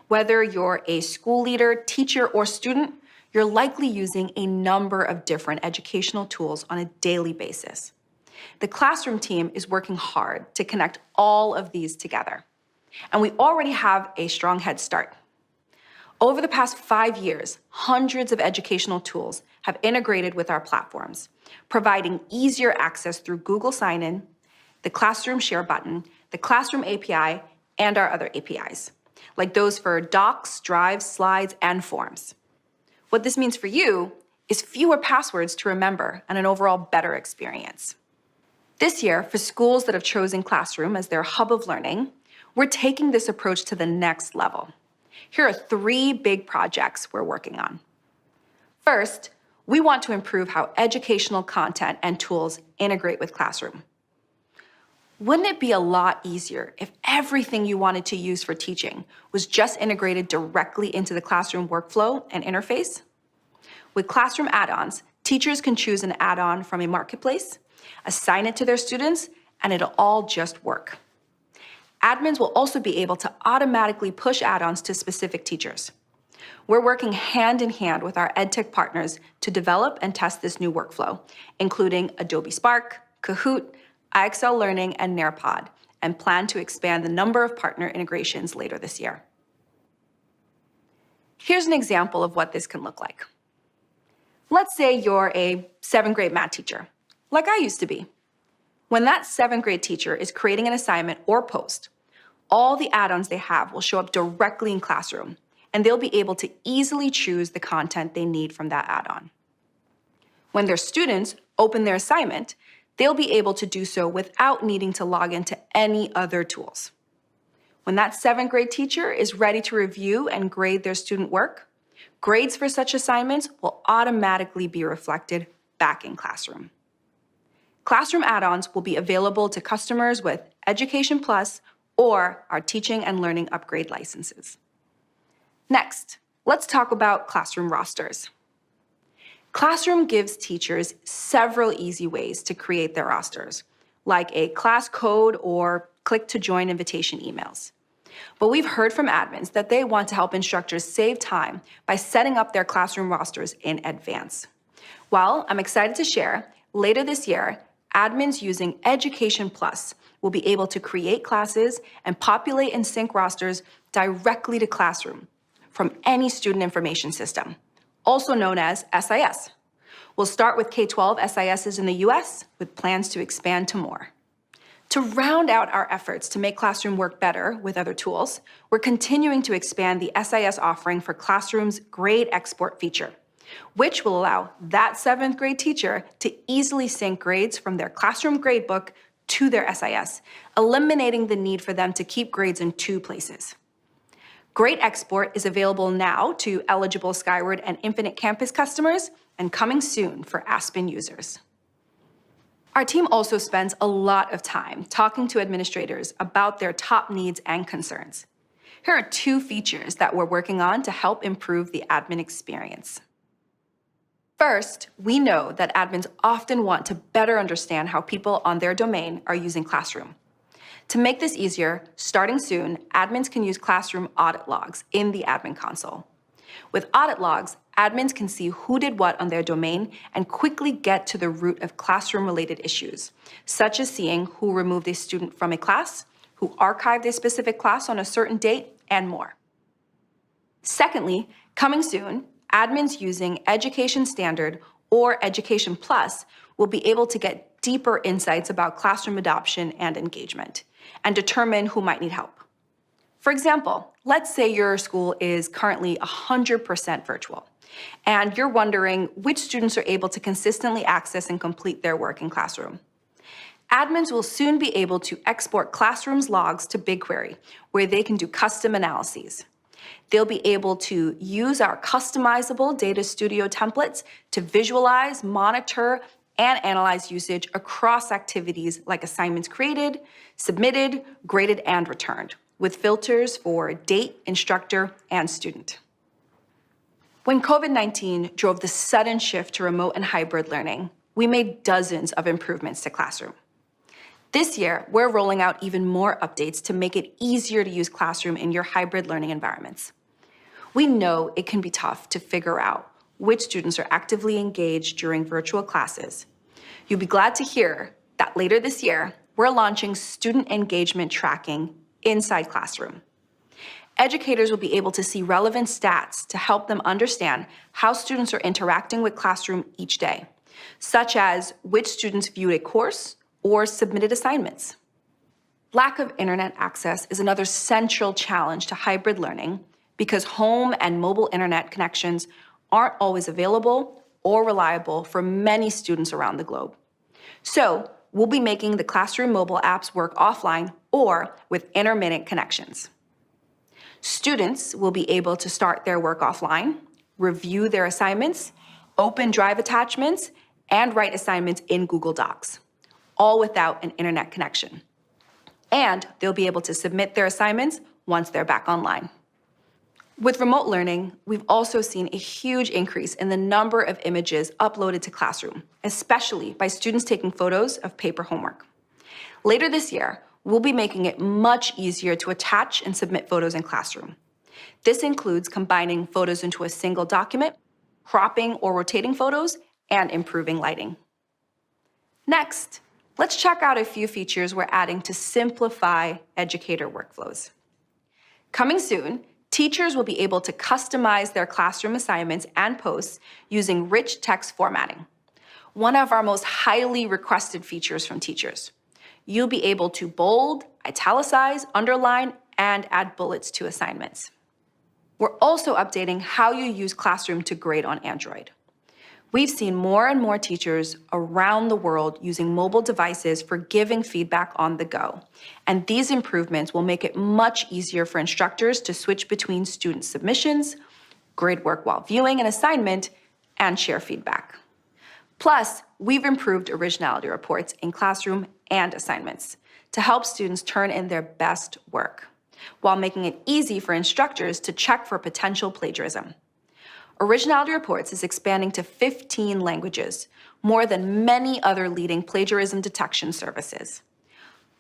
[SPEAKER 6] Whether you're a school leader, teacher, or student, you're likely using a number of different educational tools on a daily basis. The Classroom team is working hard to connect all of these together, and we already have a strong head start. Over the past 5 years, hundreds of educational tools have integrated with our platforms, providing easier access through Google Sign-In, the Classroom Share button, the Classroom API, and our other APIs, like those for docs, drives, slides, and forms. What this means for you is fewer passwords to remember and an overall better experience. This year, for schools that have chosen Classroom as their hub of learning, we're taking this approach to the next level. Here are 3 big projects we're working on. First, we want to improve how educational content and tools integrate with Classroom. Wouldn't it be a lot easier if everything you wanted to use for teaching was just integrated directly into the Classroom workflow and interface? With Classroom add-ons, teachers can choose an add-on from a marketplace, assign it to their students, and it'll all just work. Admins will also be able to automatically push add-ons to specific teachers. We're working hand in hand with our EdTech partners to develop and test this new workflow, including Adobe Spark, Kahoot, IXL Learning, and Nearpod, and plan to expand the number of partner integrations later this year. Here's an example of what this can look like. Let's say you're a 7th grade math teacher, like I used to be. When that 7th grade teacher is creating an assignment or post, all the add-ons they have will show up directly in Classroom, and they'll be able to easily choose the content they need from that add-on. When their students open their assignment, they'll be able to do so without needing to log into any other tools. When that 7th grade teacher is ready to review and grade their student work, grades for such assignments will automatically be reflected back in Classroom. Classroom add-ons will be available to customers with Education Plus or our Teaching and Learning Upgrade licenses. Next, let's talk about Classroom rosters. Classroom gives teachers several easy ways to create their rosters, like a class code or click to join invitation emails. But we've heard from admins that they want to help instructors save time by setting up their Classroom rosters in advance. Well, I'm excited to share, later this year, admins using Education Plus will be able to create classes and populate and sync rosters directly to Classroom from any student information system, also known as SIS. We'll start with K-12 SISs in the US with plans to expand to more. To round out our efforts to make Classroom work better with other tools, we're continuing to expand the SIS offering for Classroom's grade export feature, which will allow that 7th grade teacher to easily sync grades from their Classroom gradebook to their SIS, eliminating the need for them to keep grades in 2 places. Grade export is available now to eligible Skyward and Infinite Campus customers and coming soon for Aspen users. Our team also spends a lot of time talking to administrators about their top needs and concerns. Here are 2 features that we're working on to help improve the admin experience. First, we know that admins often want to better understand how people on their domain are using Classroom. To make this easier, starting soon, admins can use Classroom audit logs in the admin console. With audit logs, admins can see who did what on their domain and quickly get to the root of Classroom-related issues, such as seeing who removed a student from a class, who archived a specific class on a certain date, and more. Secondly, coming soon, admins using Education Standard or Education Plus will be able to get deeper insights about Classroom adoption and engagement, and determine who might need help. For example, let's say your school is currently 100% virtual, and you're wondering which students are able to consistently access and complete their work in Classroom. Admins will soon be able to export Classroom's logs to BigQuery, where they can do custom analyses. They'll be able to use our customizable Data Studio templates to visualize, monitor, and analyze usage across activities like assignments created, submitted, graded, and returned, with filters for date, instructor, and student. When COVID-19 drove the sudden shift to remote and hybrid learning, we made dozens of improvements to Classroom. This year, we're rolling out even more updates to make it easier to use Classroom in your hybrid learning environments. We know it can be tough to figure out which students are actively engaged during virtual classes. You'll be glad to hear that later this year, we're launching student engagement tracking inside Classroom. Educators will be able to see relevant stats to help them understand how students are interacting with Classroom each day, such as which students viewed a course or submitted assignments. Lack of internet access is another central challenge to hybrid learning because home and mobile internet connections aren't always available or reliable for many students around the globe. So we'll be making the Classroom mobile apps work offline or with intermittent connections. Students will be able to start their work offline, review their assignments, open Drive attachments, and write assignments in Google Docs, all without an internet connection. And they'll be able to submit their assignments once they're back online. With remote learning, we've also seen a huge increase in the number of images uploaded to Classroom, especially by students taking photos of paper homework. Later this year, we'll be making it much easier to attach and submit photos in Classroom. This includes combining photos into a single document, cropping or rotating photos, and improving lighting. Next, let's check out a few features we're adding to simplify educator workflows. Coming soon, teachers will be able to customize their classroom assignments and posts using rich text formatting, one of our most highly requested features from teachers. You'll be able to bold, italicize, underline, and add bullets to assignments. We're also updating how you use Classroom to grade on Android. We've seen more and more teachers around the world using mobile devices for giving feedback on the go. And these improvements will make it much easier for instructors to switch between student submissions, grade work while viewing an assignment, and share feedback. Plus, we've improved originality reports in Classroom and assignments to help students turn in their best work, while making it easy for instructors to check for potential plagiarism. Originality Reports is expanding to 15 languages, more than many other leading plagiarism detection services.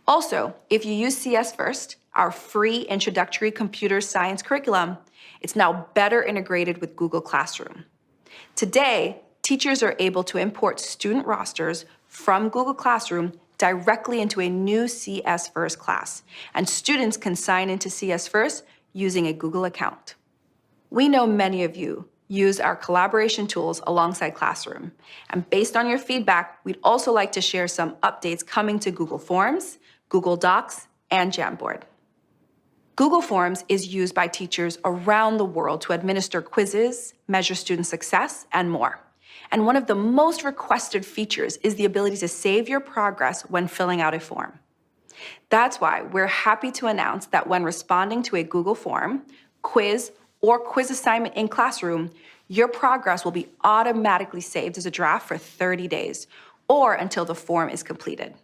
[SPEAKER 6] Also, if you use CS First, our free introductory computer science curriculum, it's now better integrated with Google Classroom. Today, teachers are able to import student rosters from Google Classroom directly into a new CS First class, and students can sign into CS First using a Google account. We know many of you use our collaboration tools alongside Classroom, and based on your feedback, we'd also like to share some updates coming to Google Forms, Google Docs, and Jamboard. Google Forms is used by teachers around the world to administer quizzes, measure student success, and more. And one of the most requested features is the ability to save your progress when filling out a form. That's why we're happy to announce that when responding to a Google form, quiz, or quiz assignment in Classroom, your progress will be automatically saved as a draft for 30 days, or until the form is completed.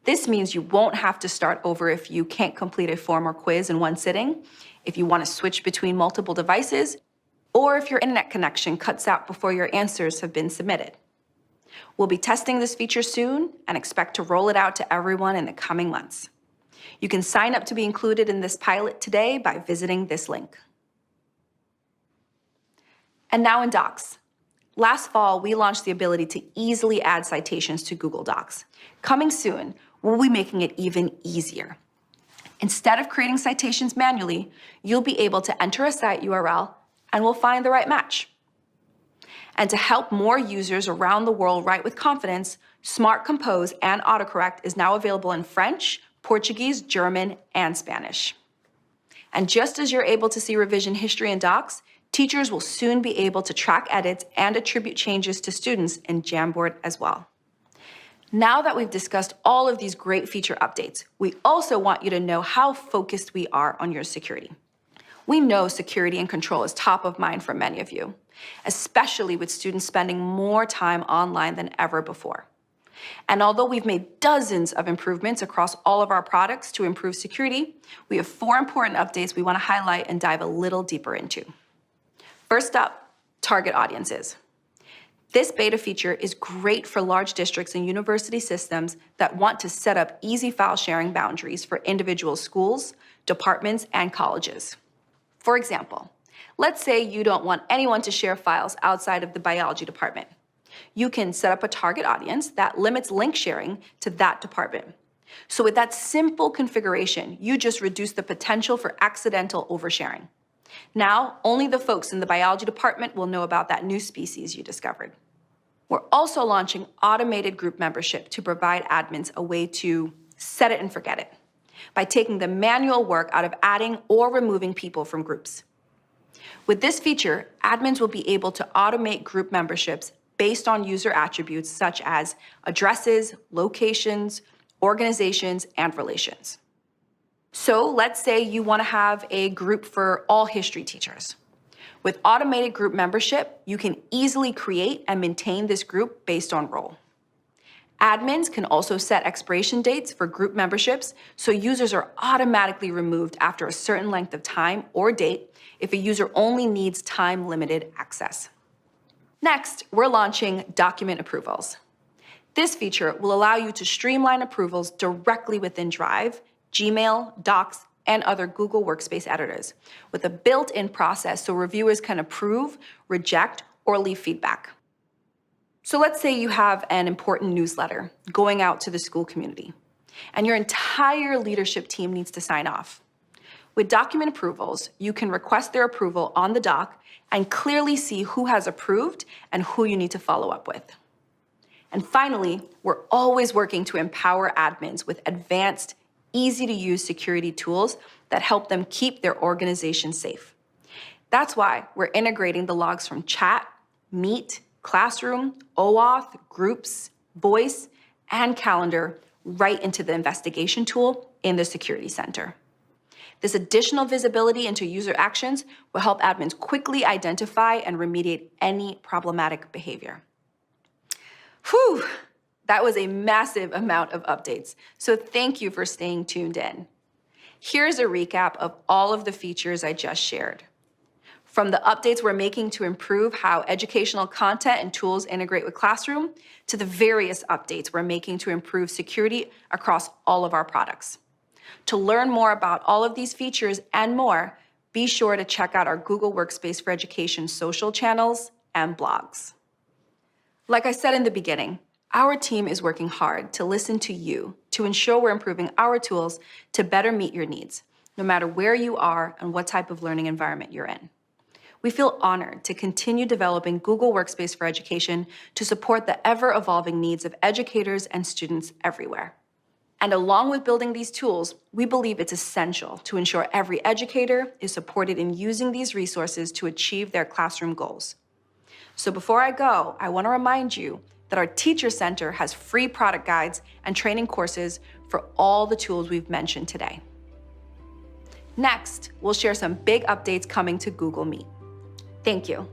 [SPEAKER 6] This means you won't have to start over if you can't complete a form or quiz in one sitting, if you want to switch between multiple devices, or if your internet connection cuts out before your answers have been submitted. We'll be testing this feature soon and expect to roll it out to everyone in the coming months. You can sign up to be included in this pilot today by visiting this link. And now in Docs. Last fall, we launched the ability to easily add citations to Google Docs. Coming soon, we'll be making it even easier. Instead of creating citations manually, you'll be able to enter a site URL and we'll find the right match. And to help more users around the world write with confidence, Smart Compose and AutoCorrect is now available in French, Portuguese, German, and Spanish. And just as you're able to see revision history in Docs, teachers will soon be able to track edits and attribute changes to students in Jamboard as well. Now that we've discussed all of these great feature updates, we also want you to know how focused we are on your security. We know security and control is top of mind for many of you, especially with students spending more time online than ever before. And although we've made dozens of improvements across all of our products to improve security, we have 4 important updates we want to highlight and dive a little deeper into. First up, target audiences. This beta feature is great for large districts and university systems that want to set up easy file sharing boundaries for individual schools, departments, and colleges. For example, let's say you don't want anyone to share files outside of the biology department. You can set up a target audience that limits link sharing to that department. So with that simple configuration, you just reduce the potential for accidental oversharing. Now, only the folks in the biology department will know about that new species you discovered. We're also launching automated group membership to provide admins a way to set it and forget it, by taking the manual work out of adding or removing people from groups. With this feature, admins will be able to automate group memberships based on user attributes such as addresses, locations, organizations, and relations. So let's say you want to have a group for all history teachers. With automated group membership, you can easily create and maintain this group based on role. Admins can also set expiration dates for group memberships, so users are automatically removed after a certain length of time or date if a user only needs time-limited access. Next, we're launching document approvals. This feature will allow you to streamline approvals directly within Drive, Gmail, Docs, and other Google Workspace editors, with a built-in process so reviewers can approve, reject, or leave feedback. So let's say you have an important newsletter going out to the school community, and your entire leadership team needs to sign off. With document approvals, you can request their approval on the doc and clearly see who has approved and who you need to follow up with. And finally, we're always working to empower admins with advanced, easy-to-use security tools that help them keep their organization safe. That's why we're integrating the logs from chat, Meet, Classroom, OAuth, Groups, Voice, and Calendar right into the investigation tool in the Security Center. This additional visibility into user actions will help admins quickly identify and remediate any problematic behavior. Whew, that was a massive amount of updates, so thank you for staying tuned in. Here's a recap of all of the features I just shared. From the updates we're making to improve how educational content and tools integrate with Classroom, to the various updates we're making to improve security across all of our products. To learn more about all of these features and more, be sure to check out our Google Workspace for Education social channels and blogs. Like I said in the beginning, our team is working hard to listen to you to ensure we're improving our tools to better meet your needs, no matter where you are and what type of learning environment you're in. We feel honored to continue developing Google Workspace for Education to support the ever-evolving needs of educators and students everywhere. And along with building these tools, we believe it's essential to ensure every educator is supported in using these resources to achieve their classroom goals. So before I go, I want to remind you that our Teacher Center has free product guides and training courses for all the tools we've mentioned today. Next, we'll share some big updates coming to Google Meet. Thank you.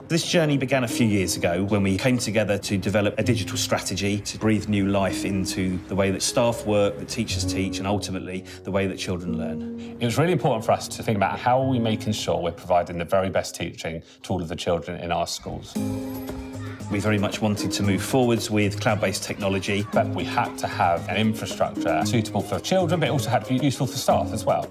[SPEAKER 3] This journey began a few years ago when we came together to develop a digital strategy to breathe new life into the way that staff work, that teachers teach, and ultimately the way that children learn.
[SPEAKER 8] It was really important for us to think about how are we making sure we're providing the very best teaching to all of the children in our schools.
[SPEAKER 3] We very much wanted to move forwards with cloud-based technology.
[SPEAKER 8] But we had to have an infrastructure suitable for children, but it also had to be useful for staff as well.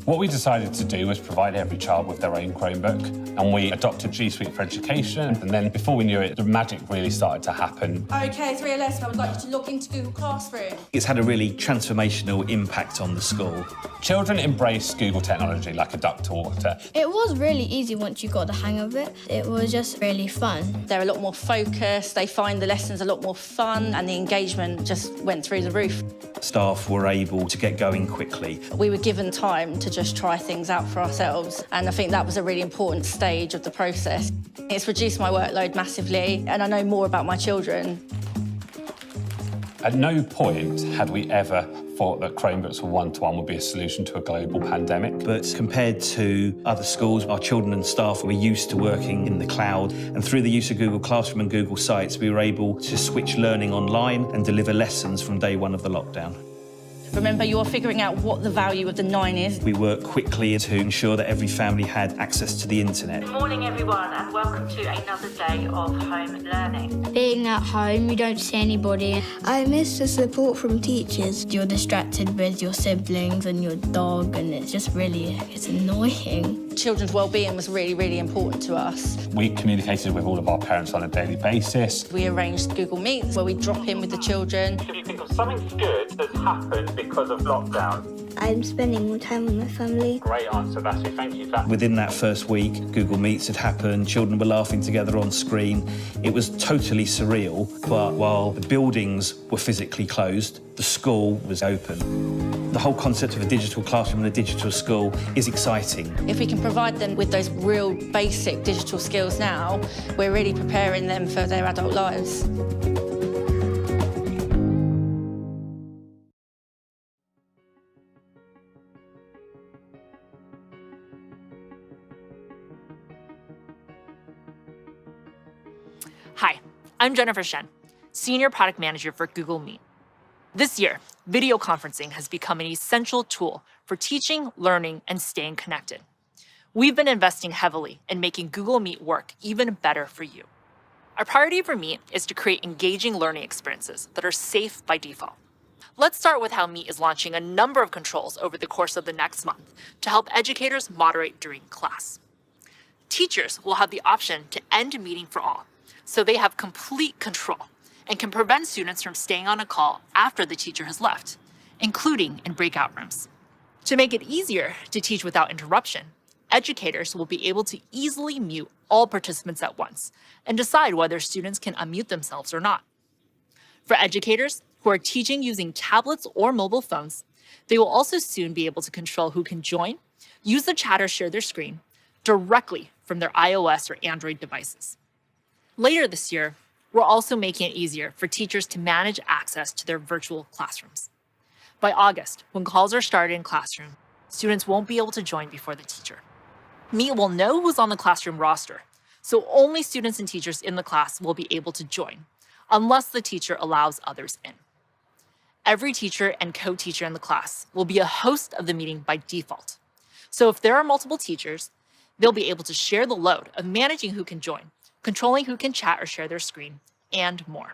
[SPEAKER 8] What we decided to do was provide every child with their own Chromebook, and we adopted G Suite for Education, and then before we knew it, the magic really started to happen.
[SPEAKER 13] Okay, 3LS, I would like you to log into Google Classroom.
[SPEAKER 3] It's had a really transformational impact on the school.
[SPEAKER 8] Children embrace Google technology like a duck to water.
[SPEAKER 19] It was really easy once you got the hang of it. It was just really fun.
[SPEAKER 13] They're a lot more focused, they find the lessons a lot more fun, and the engagement just went through the roof.
[SPEAKER 3] Staff were able to get going quickly.
[SPEAKER 13] We were given time to just try things out for ourselves, and I think that was a really important stage of the process. It's reduced my workload massively, and I know more about my children.
[SPEAKER 8] At no point had we ever thought that Chromebooks for one-to-one would be a solution to a global pandemic.
[SPEAKER 3] But compared to other schools, our children and staff were used to working in the cloud, and through the use of Google Classroom and Google Sites, we were able to switch learning online and deliver lessons from day one of the lockdown.
[SPEAKER 13] Remember, you're figuring out what the value of the 9 is.
[SPEAKER 3] We worked quickly to ensure that every family had access to the internet.
[SPEAKER 14] Good morning, everyone, and welcome to another day of home learning.
[SPEAKER 19] Being at home, you don't see anybody. I miss the support from teachers. You're distracted with your siblings and your dog, and it's annoying.
[SPEAKER 13] Children's well-being was really, really important to us.
[SPEAKER 8] We communicated with all of our parents on a daily basis.
[SPEAKER 13] We arranged Google Meets where we drop in with the children.
[SPEAKER 14] If you think of something good that's happened because of lockdown.
[SPEAKER 19] I'm spending more time with my family.
[SPEAKER 14] Great answer, Vassy. Thank you for that.
[SPEAKER 3] Within that first week, Google Meets had happened, children were laughing together on screen. It was totally surreal, but while the buildings were physically closed, the school was open. The whole concept of a digital classroom and a digital school is exciting.
[SPEAKER 13] If we can provide them with those real basic digital skills now, we're really preparing them for their adult lives.
[SPEAKER 15] Hi, I'm Jennifer Shen, Senior Product Manager for Google Meet. This year, video conferencing has become an essential tool for teaching, learning, and staying connected. We've been investing heavily in making Google Meet work even better for you. Our priority for Meet is to create engaging learning experiences that are safe by default. Let's start with how Meet is launching a number of controls over the course of the next month to help educators moderate during class. Teachers will have the option to end meeting for all, so they have complete control and can prevent students from staying on a call after the teacher has left, including in breakout rooms. To make it easier to teach without interruption, educators will be able to easily mute all participants at once and decide whether students can unmute themselves or not. For educators who are teaching using tablets or mobile phones, they will also soon be able to control who can join, use the chat or share their screen directly from their iOS or Android devices. Later this year, we're also making it easier for teachers to manage access to their virtual classrooms. By August, when calls are started in classroom, students won't be able to join before the teacher. Meet will know who's on the classroom roster, so only students and teachers in the class will be able to join, unless the teacher allows others in. Every teacher and co-teacher in the class will be a host of the meeting by default. So if there are multiple teachers, they'll be able to share the load of managing who can join, controlling who can chat or share their screen, and more.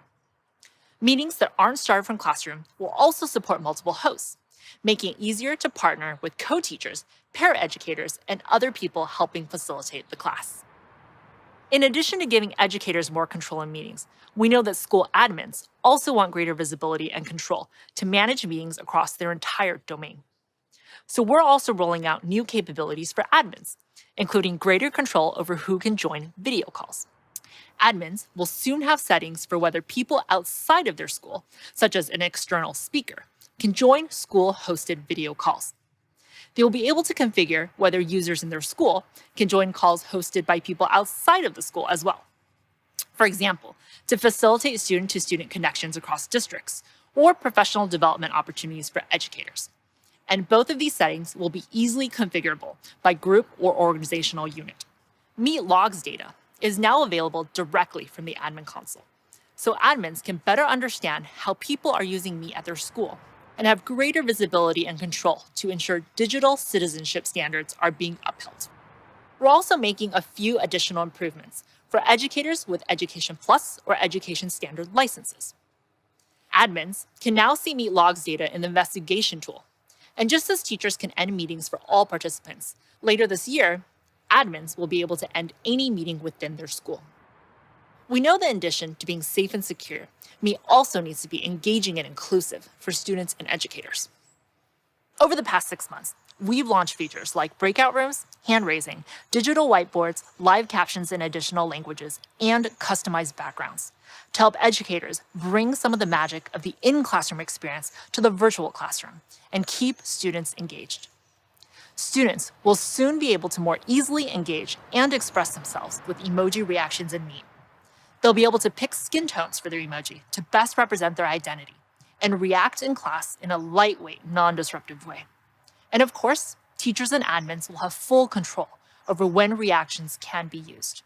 [SPEAKER 15] Meetings that aren't started from classroom will also support multiple hosts, making it easier to partner with co-teachers, paraeducators, and other people helping facilitate the class. In addition to giving educators more control in meetings, we know that school admins also want greater visibility and control to manage meetings across their entire domain. So we're also rolling out new capabilities for admins, including greater control over who can join video calls. Admins will soon have settings for whether people outside of their school, such as an external speaker, can join school-hosted video calls. They will be able to configure whether users in their school can join calls hosted by people outside of the school as well. For example, to facilitate student-to-student connections across districts or professional development opportunities for educators. And both of these settings will be easily configurable by group or organizational unit. Meet logs data is now available directly from the admin console, so admins can better understand how people are using Meet at their school and have greater visibility and control to ensure digital citizenship standards are being upheld. We're also making a few additional improvements for educators with Education Plus or Education Standard licenses. Admins can now see Meet logs data in the investigation tool. And just as teachers can end meetings for all participants, later this year, admins will be able to end any meeting within their school. We know that in addition to being safe and secure, Meet also needs to be engaging and inclusive for students and educators. Over the past 6 months, we've launched features like breakout rooms, hand raising, digital whiteboards, live captions in additional languages, and customized backgrounds to help educators bring some of the magic of the in-classroom experience to the virtual classroom and keep students engaged. Students will soon be able to more easily engage and express themselves with emoji reactions in Meet. They'll be able to pick skin tones for their emoji to best represent their identity and react in class in a lightweight, non-disruptive way. And of course, teachers and admins will have full control over when reactions can be used.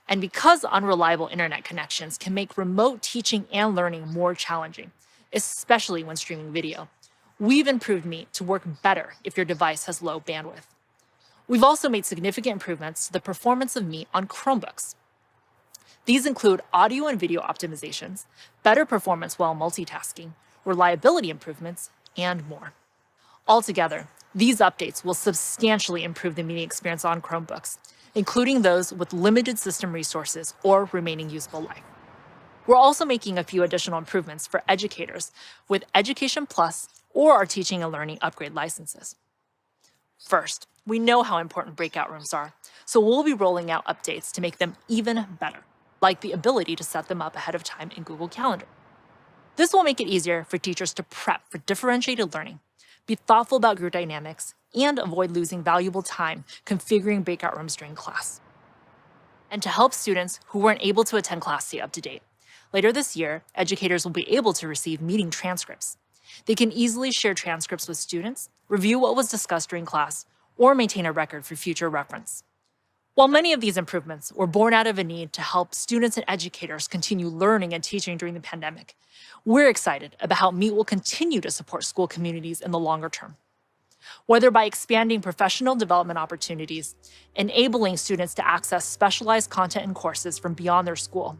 [SPEAKER 15] And because unreliable internet connections can make remote teaching and learning more challenging, especially when streaming video, we've improved Meet to work better if your device has low bandwidth. We've also made significant improvements to the performance of Meet on Chromebooks. These include audio and video optimizations, better performance while multitasking, reliability improvements, and more. Altogether, these updates will substantially improve the meeting experience on Chromebooks, including those with limited system resources or remaining useful life. We're also making a few additional improvements for educators with Education Plus or our Teaching and Learning Upgrade licenses. First, we know how important breakout rooms are, so we'll be rolling out updates to make them even better, like the ability to set them up ahead of time in Google Calendar. This will make it easier for teachers to prep for differentiated learning, be thoughtful about group dynamics, and avoid losing valuable time configuring breakout rooms during class. And to help students who weren't able to attend class stay up to date, later this year, educators will be able to receive meeting transcripts. They can easily share transcripts with students, review what was discussed during class, or maintain a record for future reference. While many of these improvements were born out of a need to help students and educators continue learning and teaching during the pandemic, we're excited about how Meet will continue to support school communities in the longer term. whether by expanding professional development opportunities, enabling students to access specialized content and courses from beyond their school,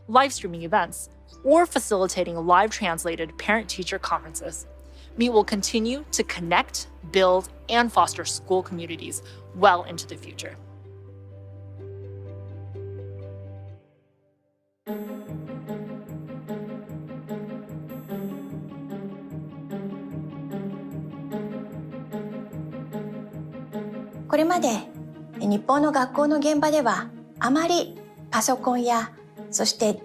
[SPEAKER 15] live streaming events, or facilitating live translated parent-teacher conferences. Meet will continue to connect, build, and foster school communities well into the future.
[SPEAKER 7] これまで日本の学校の現場ではあまりパソコンやそして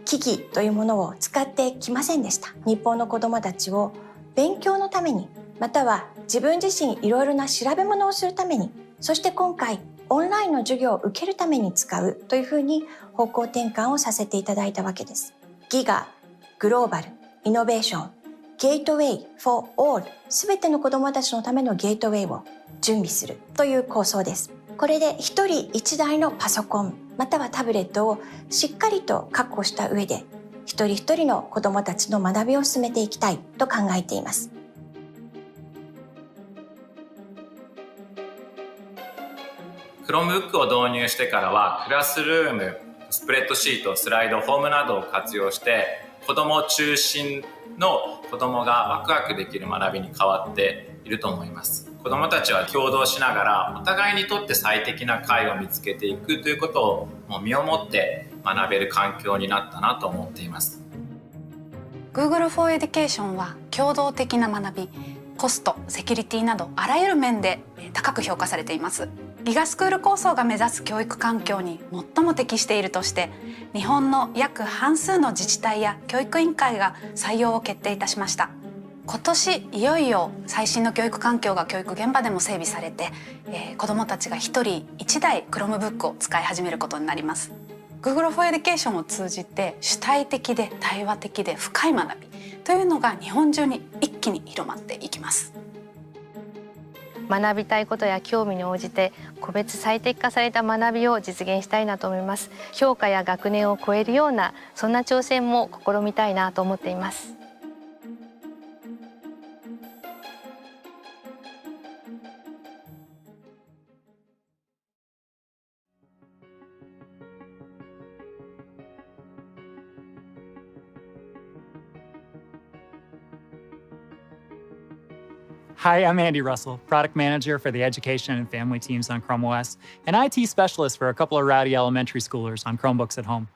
[SPEAKER 7] 機器というものを使ってきませんでした。日本の子どもたちを勉強のためにまたは自分自身いろいろな調べ物をするためにそして今回オンラインの授業を受けるために使うというふうに方向転換をさせていただいたわけです。ギガ、グローバル、イノベーション、ゲートウェイ for all すべての子どもたちのためのゲートウェイを準備するという構想です。これで一人一台のパソコンまたはタブレットをしっかりと確保した上で一人一人の子どもたちの学びを進めていきたいと考えています。
[SPEAKER 11] Chromebook を導入してからはクラスルーム、スプレッドシート、スライド、フォームなどを活用して子ども中心の子どもがワクワクできる学びに変わっていると思います。子どもたちは共同しながらお互いにとって最適な解を見つけていくということをもう身をもって学べる環境になったなと思っています。
[SPEAKER 12] Google for Education は共同的な学び、コスト、セキュリティなどあらゆる面で高く評価されています。ギガスクール構想が目指す教育環境に最も適しているとして日本の約半数の自治体や教育委員会が採用を決定いたしました。今年いよいよ最新の教育環境が教育現場でも整備されて、子どもたちが一人一台 Chromebook を使い始めることになります。 Google for Education を通じて主体的で対話的で深い学びというのが日本中に一気に広まっていきます。
[SPEAKER 16] 学びたいことや興味に応じて個別最適化された学びを実現したいなと思います。教科や学年を超えるようなそんな挑戦も試みたいなと思っています。
[SPEAKER 17] Hi, I'm Andy Russell, Product Manager for the Education and Family teams on Chrome OS, and IT Specialist for a couple of rowdy elementary schoolers on Chromebooks at home.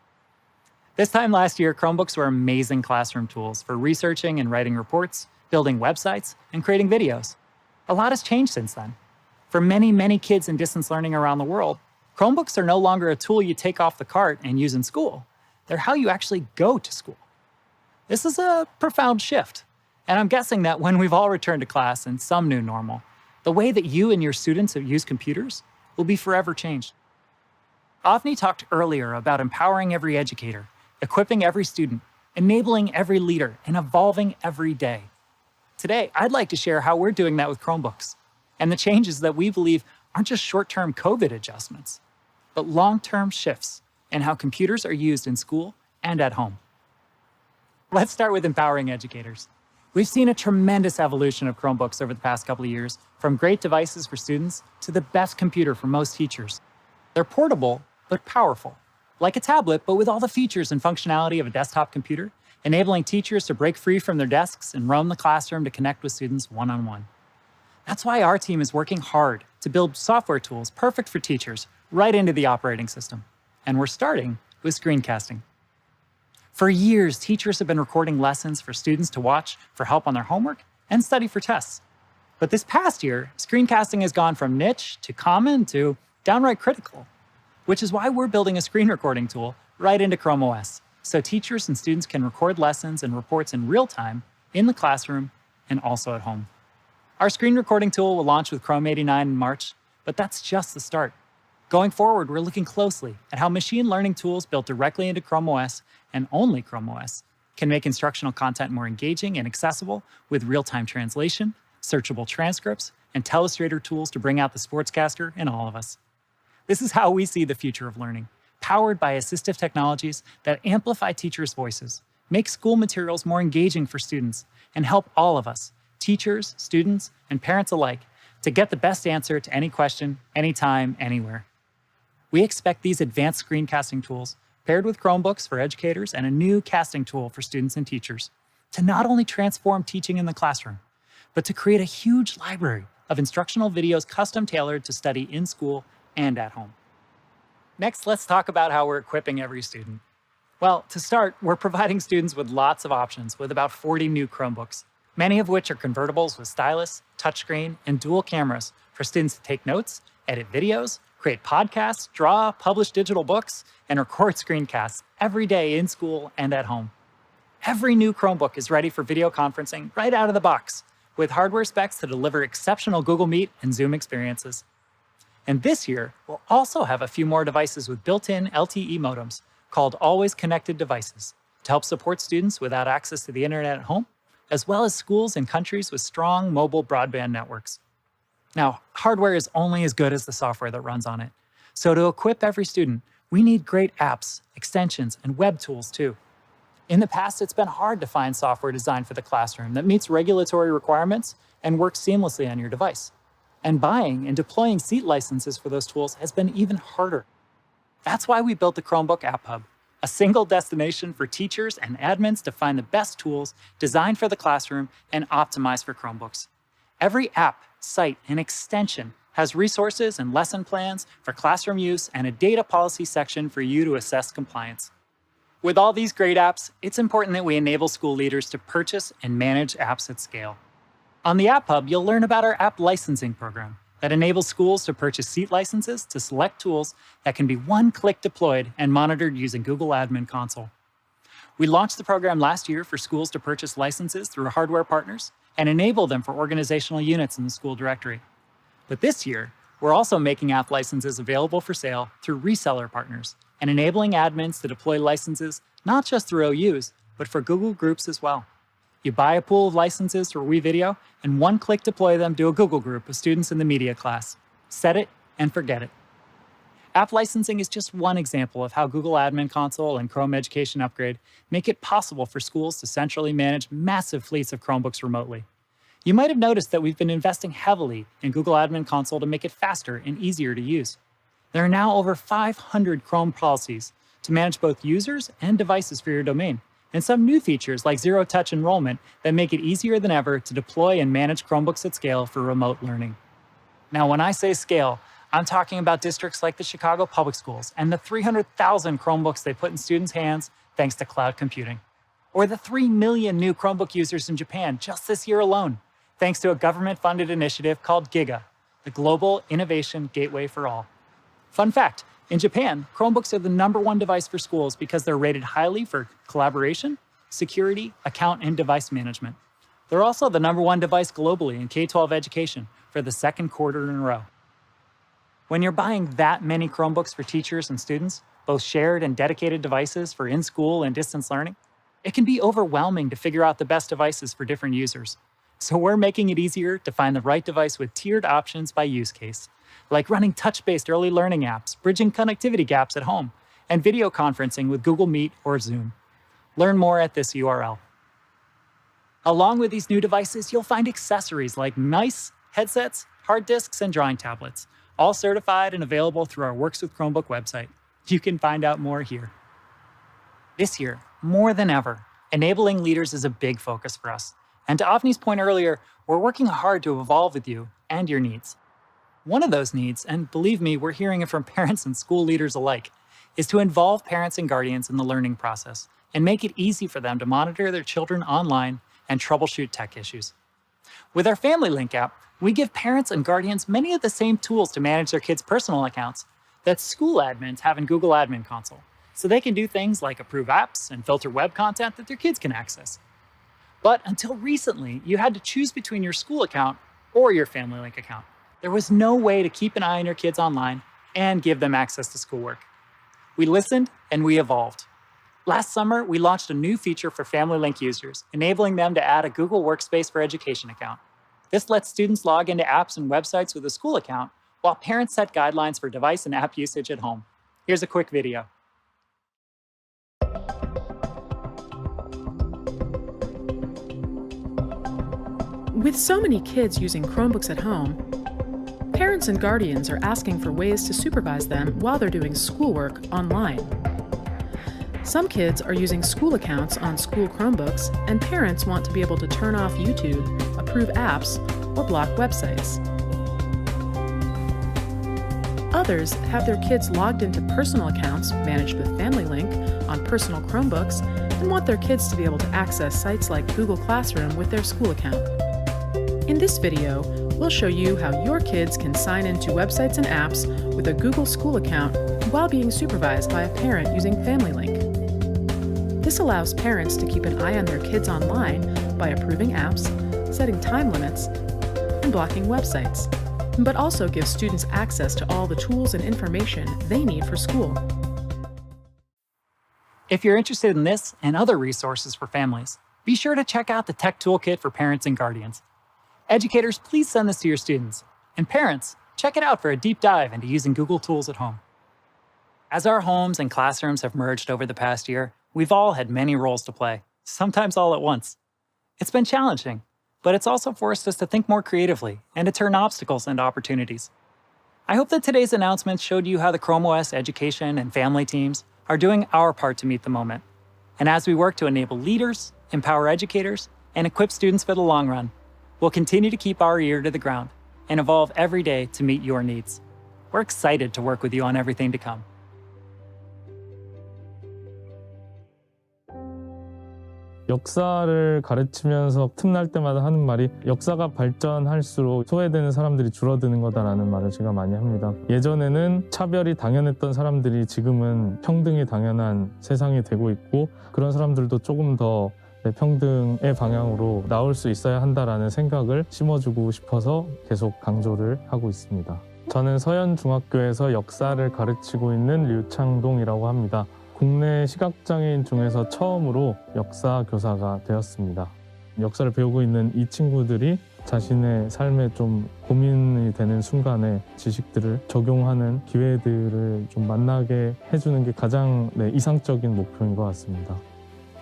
[SPEAKER 17] This time last year, Chromebooks were amazing classroom tools for researching and writing reports, building websites, and creating videos. A lot has changed since then. For many, many kids in distance learning around the world, Chromebooks are no longer a tool you take off the cart and use in school. They're how you actually go to school. This is a profound shift. And I'm guessing that when we've all returned to class in some new normal, the way that you and your students use computers will be forever changed. Avni talked earlier about empowering every educator, equipping every student, enabling every leader, and evolving every day. Today, I'd like to share how we're doing that with Chromebooks and the changes that we believe aren't just short-term COVID adjustments, but long-term shifts in how computers are used in school and at home. Let's start with empowering educators. We've seen a tremendous evolution of Chromebooks over the past couple of years, from great devices for students to the best computer for most teachers. They're portable, but powerful, like a tablet, but with all the features and functionality of a desktop computer, enabling teachers to break free from their desks and roam the classroom to connect with students one-on-one. That's why our team is working hard to build software tools perfect for teachers right into the operating system. And we're starting with screencasting. For years, teachers have been recording lessons for students to watch for help on their homework and study for tests. But this past year, screencasting has gone from niche to common to downright critical, which is why we're building a screen recording tool right into Chrome OS, so teachers and students can record lessons and reports in real time in the classroom and also at home. Our screen recording tool will launch with Chrome 89 in March, but that's just the start. Going forward, we're looking closely at how machine learning tools built directly into Chrome OS and only Chrome OS can make instructional content more engaging and accessible with real-time translation, searchable transcripts, and telestrator tools to bring out the sportscaster in all of us. This is how we see the future of learning, powered by assistive technologies that amplify teachers' voices, make school materials more engaging for students, and help all of us, teachers, students, and parents alike to get the best answer to any question, anytime, anywhere. We expect these advanced screencasting tools, paired with Chromebooks for educators and a new casting tool for students and teachers, to not only transform teaching in the classroom, but to create a huge library of instructional videos custom tailored to study in school and at home. Next, let's talk about how we're equipping every student. Well, to start, we're providing students with lots of options with about 40 new Chromebooks, many of which are convertibles with stylus, touchscreen, and dual cameras for students to take notes, edit videos, create podcasts, draw, publish digital books, and record screencasts every day in school and at home. Every new Chromebook is ready for video conferencing right out of the box, with hardware specs to deliver exceptional Google Meet and Zoom experiences. And this year, we'll also have a few more devices with built-in LTE modems called Always Connected Devices to help support students without access to the internet at home, as well as schools in countries with strong mobile broadband networks. Now, hardware is only as good as the software that runs on it. So to equip every student, we need great apps, extensions, and web tools too. In the past, it's been hard to find software designed for the classroom that meets regulatory requirements and works seamlessly on your device. And buying and deploying seat licenses for those tools has been even harder. That's why we built the Chromebook App Hub, a single destination for teachers and admins to find the best tools designed for the classroom and optimized for Chromebooks. Every app, site, and extension has resources and lesson plans for classroom use and a data policy section for you to assess compliance. With all these great apps, it's important that we enable school leaders to purchase and manage apps at scale. On the App Hub, you'll learn about our app licensing program that enables schools to purchase seat licenses to select tools that can be one-click deployed and monitored using Google Admin Console. We launched the program last year for schools to purchase licenses through hardware partners and enable them for organizational units in the school directory. But this year, we're also making app licenses available for sale through reseller partners and enabling admins to deploy licenses not just through OUs, but for Google Groups as well. You buy a pool of licenses through WeVideo and one-click deploy them to a Google group of students in the media class. Set it and forget it. App licensing is just one example of how Google Admin Console and Chrome Education Upgrade make it possible for schools to centrally manage massive fleets of Chromebooks remotely. You might have noticed that we've been investing heavily in Google Admin Console to make it faster and easier to use. There are now over 500 Chrome policies to manage both users and devices for your domain, and some new features like zero-touch enrollment that make it easier than ever to deploy and manage Chromebooks at scale for remote learning. Now, when I say scale, I'm talking about districts like the Chicago Public Schools and the 300,000 Chromebooks they put in students' hands thanks to cloud computing. Or the 3 million new Chromebook users in Japan just this year alone, thanks to a government-funded initiative called GIGA, the Global Innovation Gateway for All. Fun fact, in Japan, Chromebooks are the #1 device for schools because they're rated highly for collaboration, security, account, and device management. They're also the #1 device globally in K-12 education for the second quarter in a row. When you're buying that many Chromebooks for teachers and students, both shared and dedicated devices for in-school and distance learning, it can be overwhelming to figure out the best devices for different users. So we're making it easier to find the right device with tiered options by use case, like running touch-based early learning apps, bridging connectivity gaps at home, and video conferencing with Google Meet or Zoom. Learn more at this URL. Along with these new devices, you'll find accessories like mice, headsets, hard disks, and drawing tablets, all certified and available through our Works with Chromebook website. You can find out more here. This year, more than ever, enabling leaders is a big focus for us. And to Avni's point earlier, we're working hard to evolve with you and your needs. One of those needs, and believe me, we're hearing it from parents and school leaders alike, is to involve parents and guardians in the learning process and make it easy for them to monitor their children online and troubleshoot tech issues. With our Family Link app, we give parents and guardians many of the same tools to manage their kids' personal accounts that school admins have in Google Admin Console, so they can do things like approve apps and filter web content that their kids can access. But until recently, you had to choose between your school account or your Family Link account. There was no way to keep an eye on your kids online and give them access to schoolwork. We listened and we evolved. Last summer, we launched a new feature for Family Link users, enabling them to add a Google Workspace for Education account. This lets students log into apps and websites with a school account, while parents set guidelines for device and app usage at home. Here's a quick video.
[SPEAKER 1] With so many kids using Chromebooks at home, parents and guardians are asking for ways to supervise them while they're doing schoolwork online. Some kids are using school accounts on school Chromebooks, and parents want to be able to turn off YouTube, approve apps, or block websites. Others have their kids logged into personal accounts managed with Family Link on personal Chromebooks and want their kids to be able to access sites like Google Classroom with their school account. In this video, we'll show you how your kids can sign into websites and apps with a Google School account while being supervised by a parent using Family Link. This allows parents to keep an eye on their kids online by approving apps, setting time limits, and blocking websites, but also gives students access to all the tools and information they need for school.
[SPEAKER 17] If you're interested in this and other resources for families, be sure to check out the Tech Toolkit for Parents and Guardians. Educators, please send this to your students. And parents, check it out for a deep dive into using Google tools at home. As our homes and classrooms have merged over the past year, we've all had many roles to play, sometimes all at once. It's been challenging, but it's also forced us to think more creatively and to turn obstacles into opportunities. I hope that today's announcements showed you how the Chrome OS education and family teams are doing our part to meet the moment. And as we work to enable leaders, empower educators, and equip students for the long run, we'll continue to keep our ear to the ground and evolve every day to meet your needs. We're excited to work with you on everything to come.
[SPEAKER 10] 역사를 가르치면서 틈날 때마다 하는 말이 역사가 발전할수록 소외되는 사람들이 줄어드는 거다라는 말을 제가 많이 합니다. 예전에는 차별이 당연했던 사람들이 지금은 평등이 당연한 세상이 되고 있고 그런 사람들도 조금 더 평등의 방향으로 나올 수 있어야 한다라는 생각을 심어주고 싶어서 계속 강조를 하고 있습니다. 저는 서현중학교에서 역사를 가르치고 있는 류창동이라고 합니다. 국내 시각장애인 중에서 처음으로 역사 교사가 되었습니다. 역사를 배우고 있는 이 친구들이 자신의 삶에 좀 고민이 되는 순간에 지식들을 적용하는 기회들을 좀 만나게 해주는 게 가장 이상적인 목표인 것 같습니다.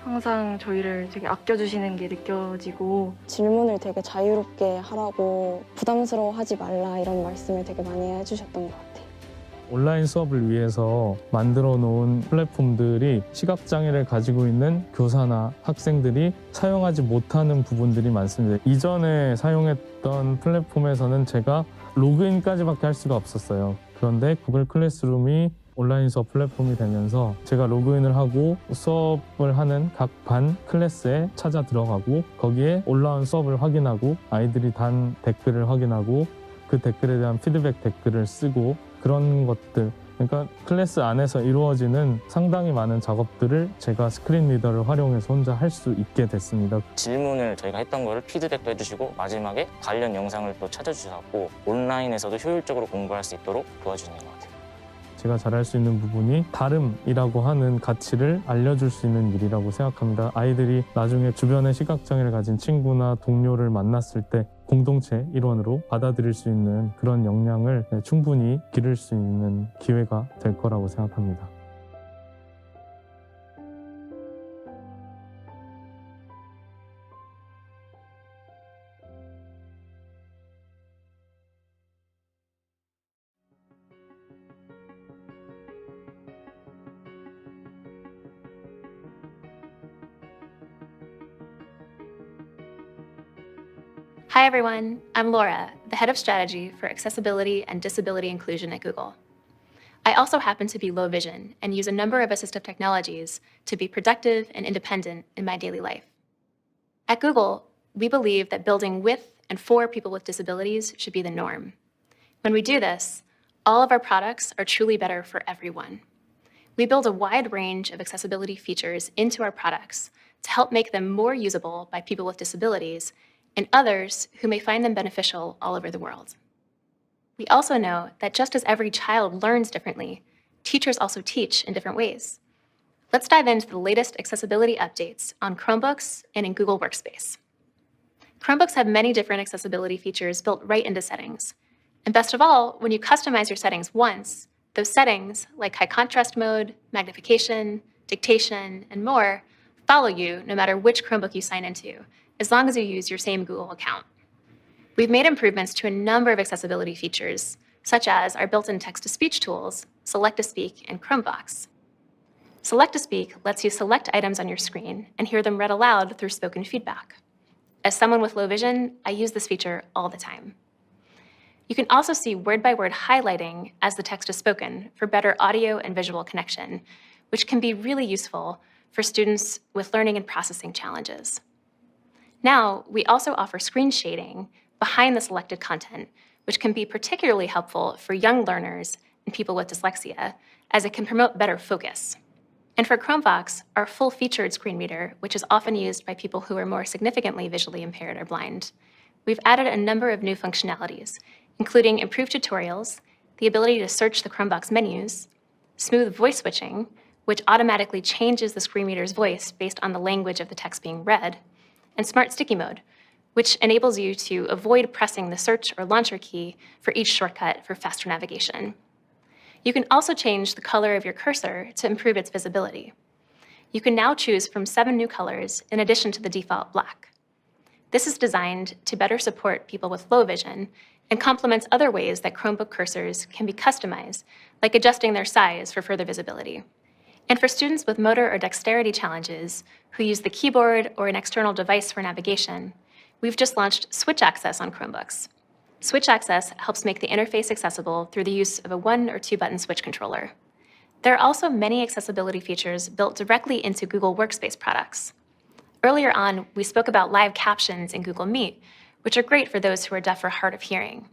[SPEAKER 18] 항상 저희를 되게 아껴주시는 게 느껴지고
[SPEAKER 26] 질문을 되게 자유롭게 하라고 부담스러워하지 말라 이런 말씀을 되게 많이 해주셨던 것 같아요.
[SPEAKER 10] 온라인 수업을 위해서 만들어 놓은 플랫폼들이 시각장애를 가지고 있는 교사나 학생들이 사용하지 못하는 부분들이 많습니다. 이전에 사용했던 플랫폼에서는 제가 로그인까지밖에 할 수가 없었어요. 그런데 구글 클래스룸이 온라인 수업 플랫폼이 되면서 제가 로그인을 하고 수업을 하는 각 반 클래스에 찾아 들어가고 거기에 올라온 수업을 확인하고 아이들이 단 댓글을 확인하고 그 댓글에 대한 피드백 댓글을 쓰고 그런 것들, 그러니까 클래스 안에서 이루어지는 상당히 많은 작업들을 제가 스크린 리더를 활용해서 혼자 할 수 있게 됐습니다.
[SPEAKER 20] 질문을 저희가 했던 거를 피드백도 해주시고 마지막에 관련 영상을 또 찾아주셔서 온라인에서도 효율적으로 공부할 수 있도록 도와주시는 것 같아요.
[SPEAKER 10] 제가 잘할 수 있는 부분이 다름이라고 하는 가치를 알려줄 수 있는 일이라고 생각합니다. 아이들이 나중에 주변에 시각장애를 가진 친구나 동료를 만났을 때 공동체 일원으로 받아들일 수 있는 그런 역량을 충분히 기를 수 있는 기회가 될 거라고 생각합니다.
[SPEAKER 21] Hi everyone, I'm Laura, the Head of Strategy for Accessibility and Disability Inclusion at Google. I also happen to be low vision and use a number of assistive technologies to be productive and independent in my daily life. At Google, we believe that building with and for people with disabilities should be the norm. When we do this, all of our products are truly better for everyone. We build a wide range of accessibility features into our products to help make them more usable by people with disabilities and others who may find them beneficial all over the world. We also know that just as every child learns differently, teachers also teach in different ways. Let's dive into the latest accessibility updates on Chromebooks and in Google Workspace. Chromebooks have many different accessibility features built right into settings. And best of all, when you customize your settings once, those settings, like high contrast mode, magnification, dictation, and more, follow you no matter which Chromebook you sign into, as long as you use your same Google account. We've made improvements to a number of accessibility features, such as our built-in text-to-speech tools, Select-to-Speak and Chromebox. Select-to-Speak lets you select items on your screen and hear them read aloud through spoken feedback. As someone with low vision, I use this feature all the time. You can also see word-by-word highlighting as the text is spoken for better audio and visual connection, which can be really useful for students with learning and processing challenges. Now, we also offer screen shading behind the selected content, which can be particularly helpful for young learners and people with dyslexia, as it can promote better focus. And for Chromebox, our full-featured screen reader, which is often used by people who are more significantly visually impaired or blind, we've added a number of new functionalities, including improved tutorials, the ability to search the Chromebox menus, smooth voice switching, which automatically changes the screen reader's voice based on the language of the text being read, and Smart Sticky Mode, which enables you to avoid pressing the search or launcher key for each shortcut for faster navigation. You can also change the color of your cursor to improve its visibility. You can now choose from 7 new colors in addition to the default black. This is designed to better support people with low vision and complements other ways that Chromebook cursors can be customized, like adjusting their size for further visibility. And for students with motor or dexterity challenges who use the keyboard or an external device for navigation, we've just launched Switch Access on Chromebooks. Switch Access helps make the interface accessible through the use of a 1 or 2 button switch controller. There are also many accessibility features built directly into Google Workspace products. Earlier on, we spoke about live captions in Google Meet, which are great for those who are deaf or hard of hearing.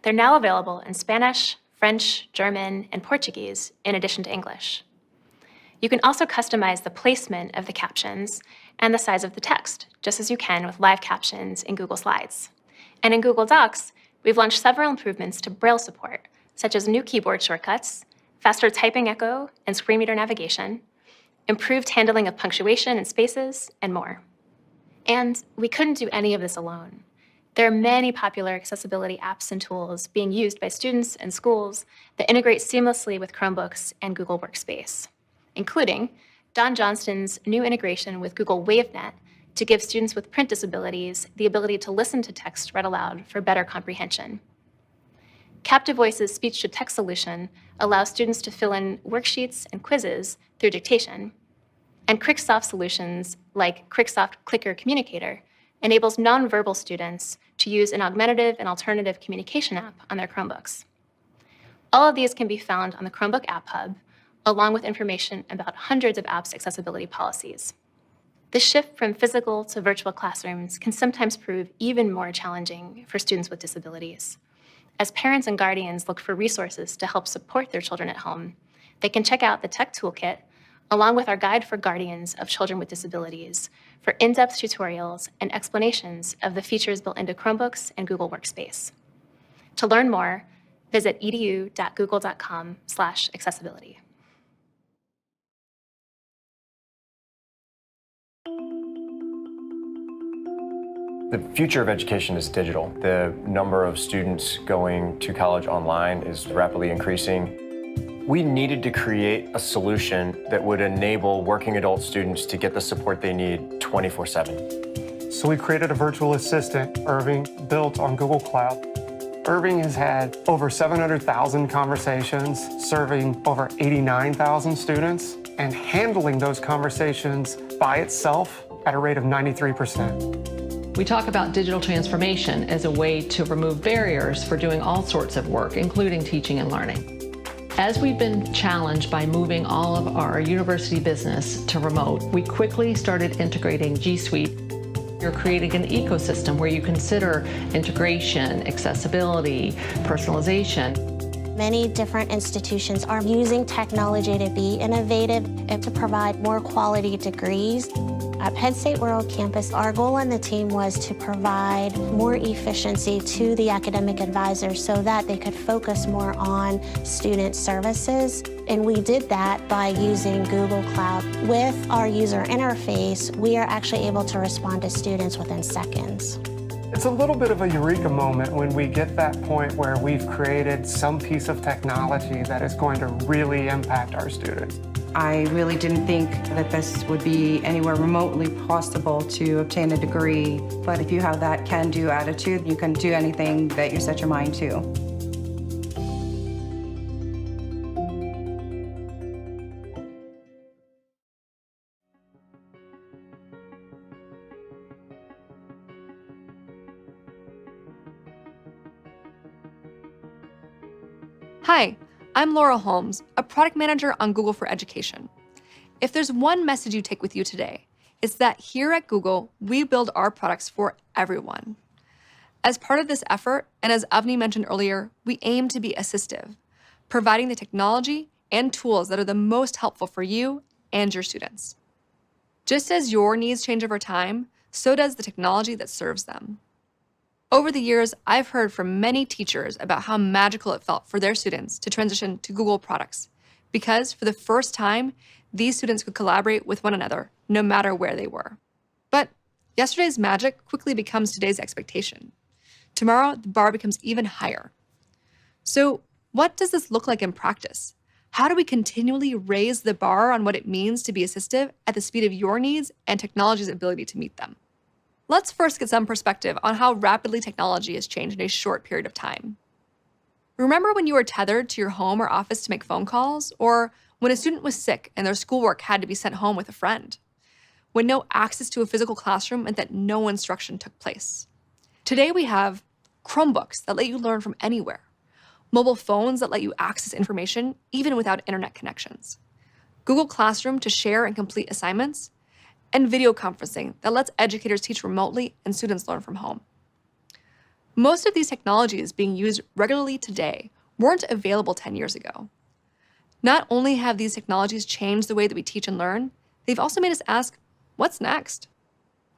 [SPEAKER 21] They're now available in Spanish, French, German, and Portuguese, in addition to English. You can also customize the placement of the captions and the size of the text, just as you can with live captions in Google Slides. And in Google Docs, we've launched several improvements to Braille support, such as new keyboard shortcuts, faster typing echo and screen reader navigation, improved handling of punctuation and spaces, and more. And we couldn't do any of this alone. There are many popular accessibility apps and tools being used by students and schools that integrate seamlessly with Chromebooks and Google Workspace, including Don Johnston's new integration with Google WaveNet to give students with print disabilities the ability to listen to text read aloud for better comprehension. Captive Voice's speech-to-text solution allows students to fill in worksheets and quizzes through dictation. And Cricksoft solutions like Cricksoft Clicker Communicator enables nonverbal students to use an augmentative and alternative communication app on their Chromebooks. All of these can be found on the Chromebook App Hub, along with information about hundreds of apps' accessibility policies. The shift from physical to virtual classrooms can sometimes prove even more challenging for students with disabilities. As parents and guardians look for resources to help support their children at home, they can check out the Tech Toolkit, along with our Guide for Guardians of Children with Disabilities, for in-depth tutorials and explanations of the features built into Chromebooks and Google Workspace. To learn more, visit edu.google.com/accessibility.
[SPEAKER 2] The future of education is digital. The number of students going to college online is rapidly increasing. We needed to create a solution that would enable working adult students to get the support they need 24/7.
[SPEAKER 4] So we created a virtual assistant, Irving, built on Google Cloud. Irving has had over 700,000 conversations, serving over 89,000 students, and handling those conversations by itself at a rate of 93%.
[SPEAKER 5] We talk about digital transformation as a way to remove barriers for doing all sorts of work, including teaching and learning. As we've been challenged by moving all of our university business to remote, we quickly started integrating G Suite. You're creating an ecosystem where you consider integration, accessibility, personalization.
[SPEAKER 7] Many different institutions are using technology to be innovative and to provide more quality degrees. At Penn State World Campus, our goal on the team was to provide more efficiency to the academic advisors so that they could focus more on student services. And we did that by using Google Cloud. With our user interface, we are actually able to respond to students within seconds.
[SPEAKER 4] It's a little bit of a eureka moment when we get that point where we've created some piece of technology that is going to really impact our students.
[SPEAKER 6] I really didn't think that this would be anywhere remotely possible to obtain a degree. But if you have that can-do attitude, you can do anything that you set your mind to.
[SPEAKER 9] Hi, I'm Laura Holmes, a product manager on Google for Education. If there's one message you take with you today, it's that here at Google, we build our products for everyone. As part of this effort, and as Avni mentioned earlier, we aim to be assistive, providing the technology and tools that are the most helpful for you and your students. Just as your needs change over time, so does the technology that serves them. Over the years, I've heard from many teachers about how magical it felt for their students to transition to Google products, because for the first time, these students could collaborate with one another, no matter where they were. But yesterday's magic quickly becomes today's expectation. Tomorrow, the bar becomes even higher. So what does this look like in practice? How do we continually raise the bar on what it means to be assistive at the speed of your needs and technology's ability to meet them? Let's first get some perspective on how rapidly technology has changed in a short period of time. Remember when you were tethered to your home or office to make phone calls? Or when a student was sick and their schoolwork had to be sent home with a friend? When no access to a physical classroom meant that no instruction took place? Today we have Chromebooks that let you learn from anywhere, mobile phones that let you access information even without internet connections, Google Classroom to share and complete assignments, and video conferencing that lets educators teach remotely and students learn from home. Most of these technologies being used regularly today weren't available 10 years ago. Not only have these technologies changed the way that we teach and learn, they've also made us ask, what's next?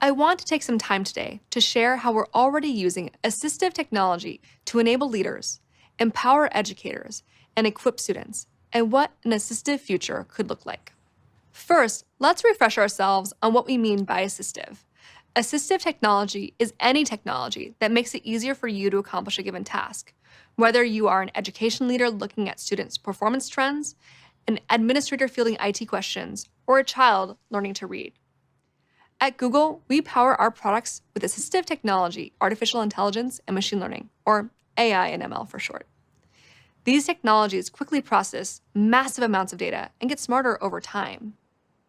[SPEAKER 9] I want to take some time today to share how we're already using assistive technology to enable leaders, empower educators, and equip students, and what an assistive future could look like. First, let's refresh ourselves on what we mean by assistive. Assistive technology is any technology that makes it easier for you to accomplish a given task, whether you are an education leader looking at students' performance trends, an administrator fielding IT questions, or a child learning to read. At Google, we power our products with assistive technology, artificial intelligence, and machine learning, or AI and ML for short. These technologies quickly process massive amounts of data and get smarter over time.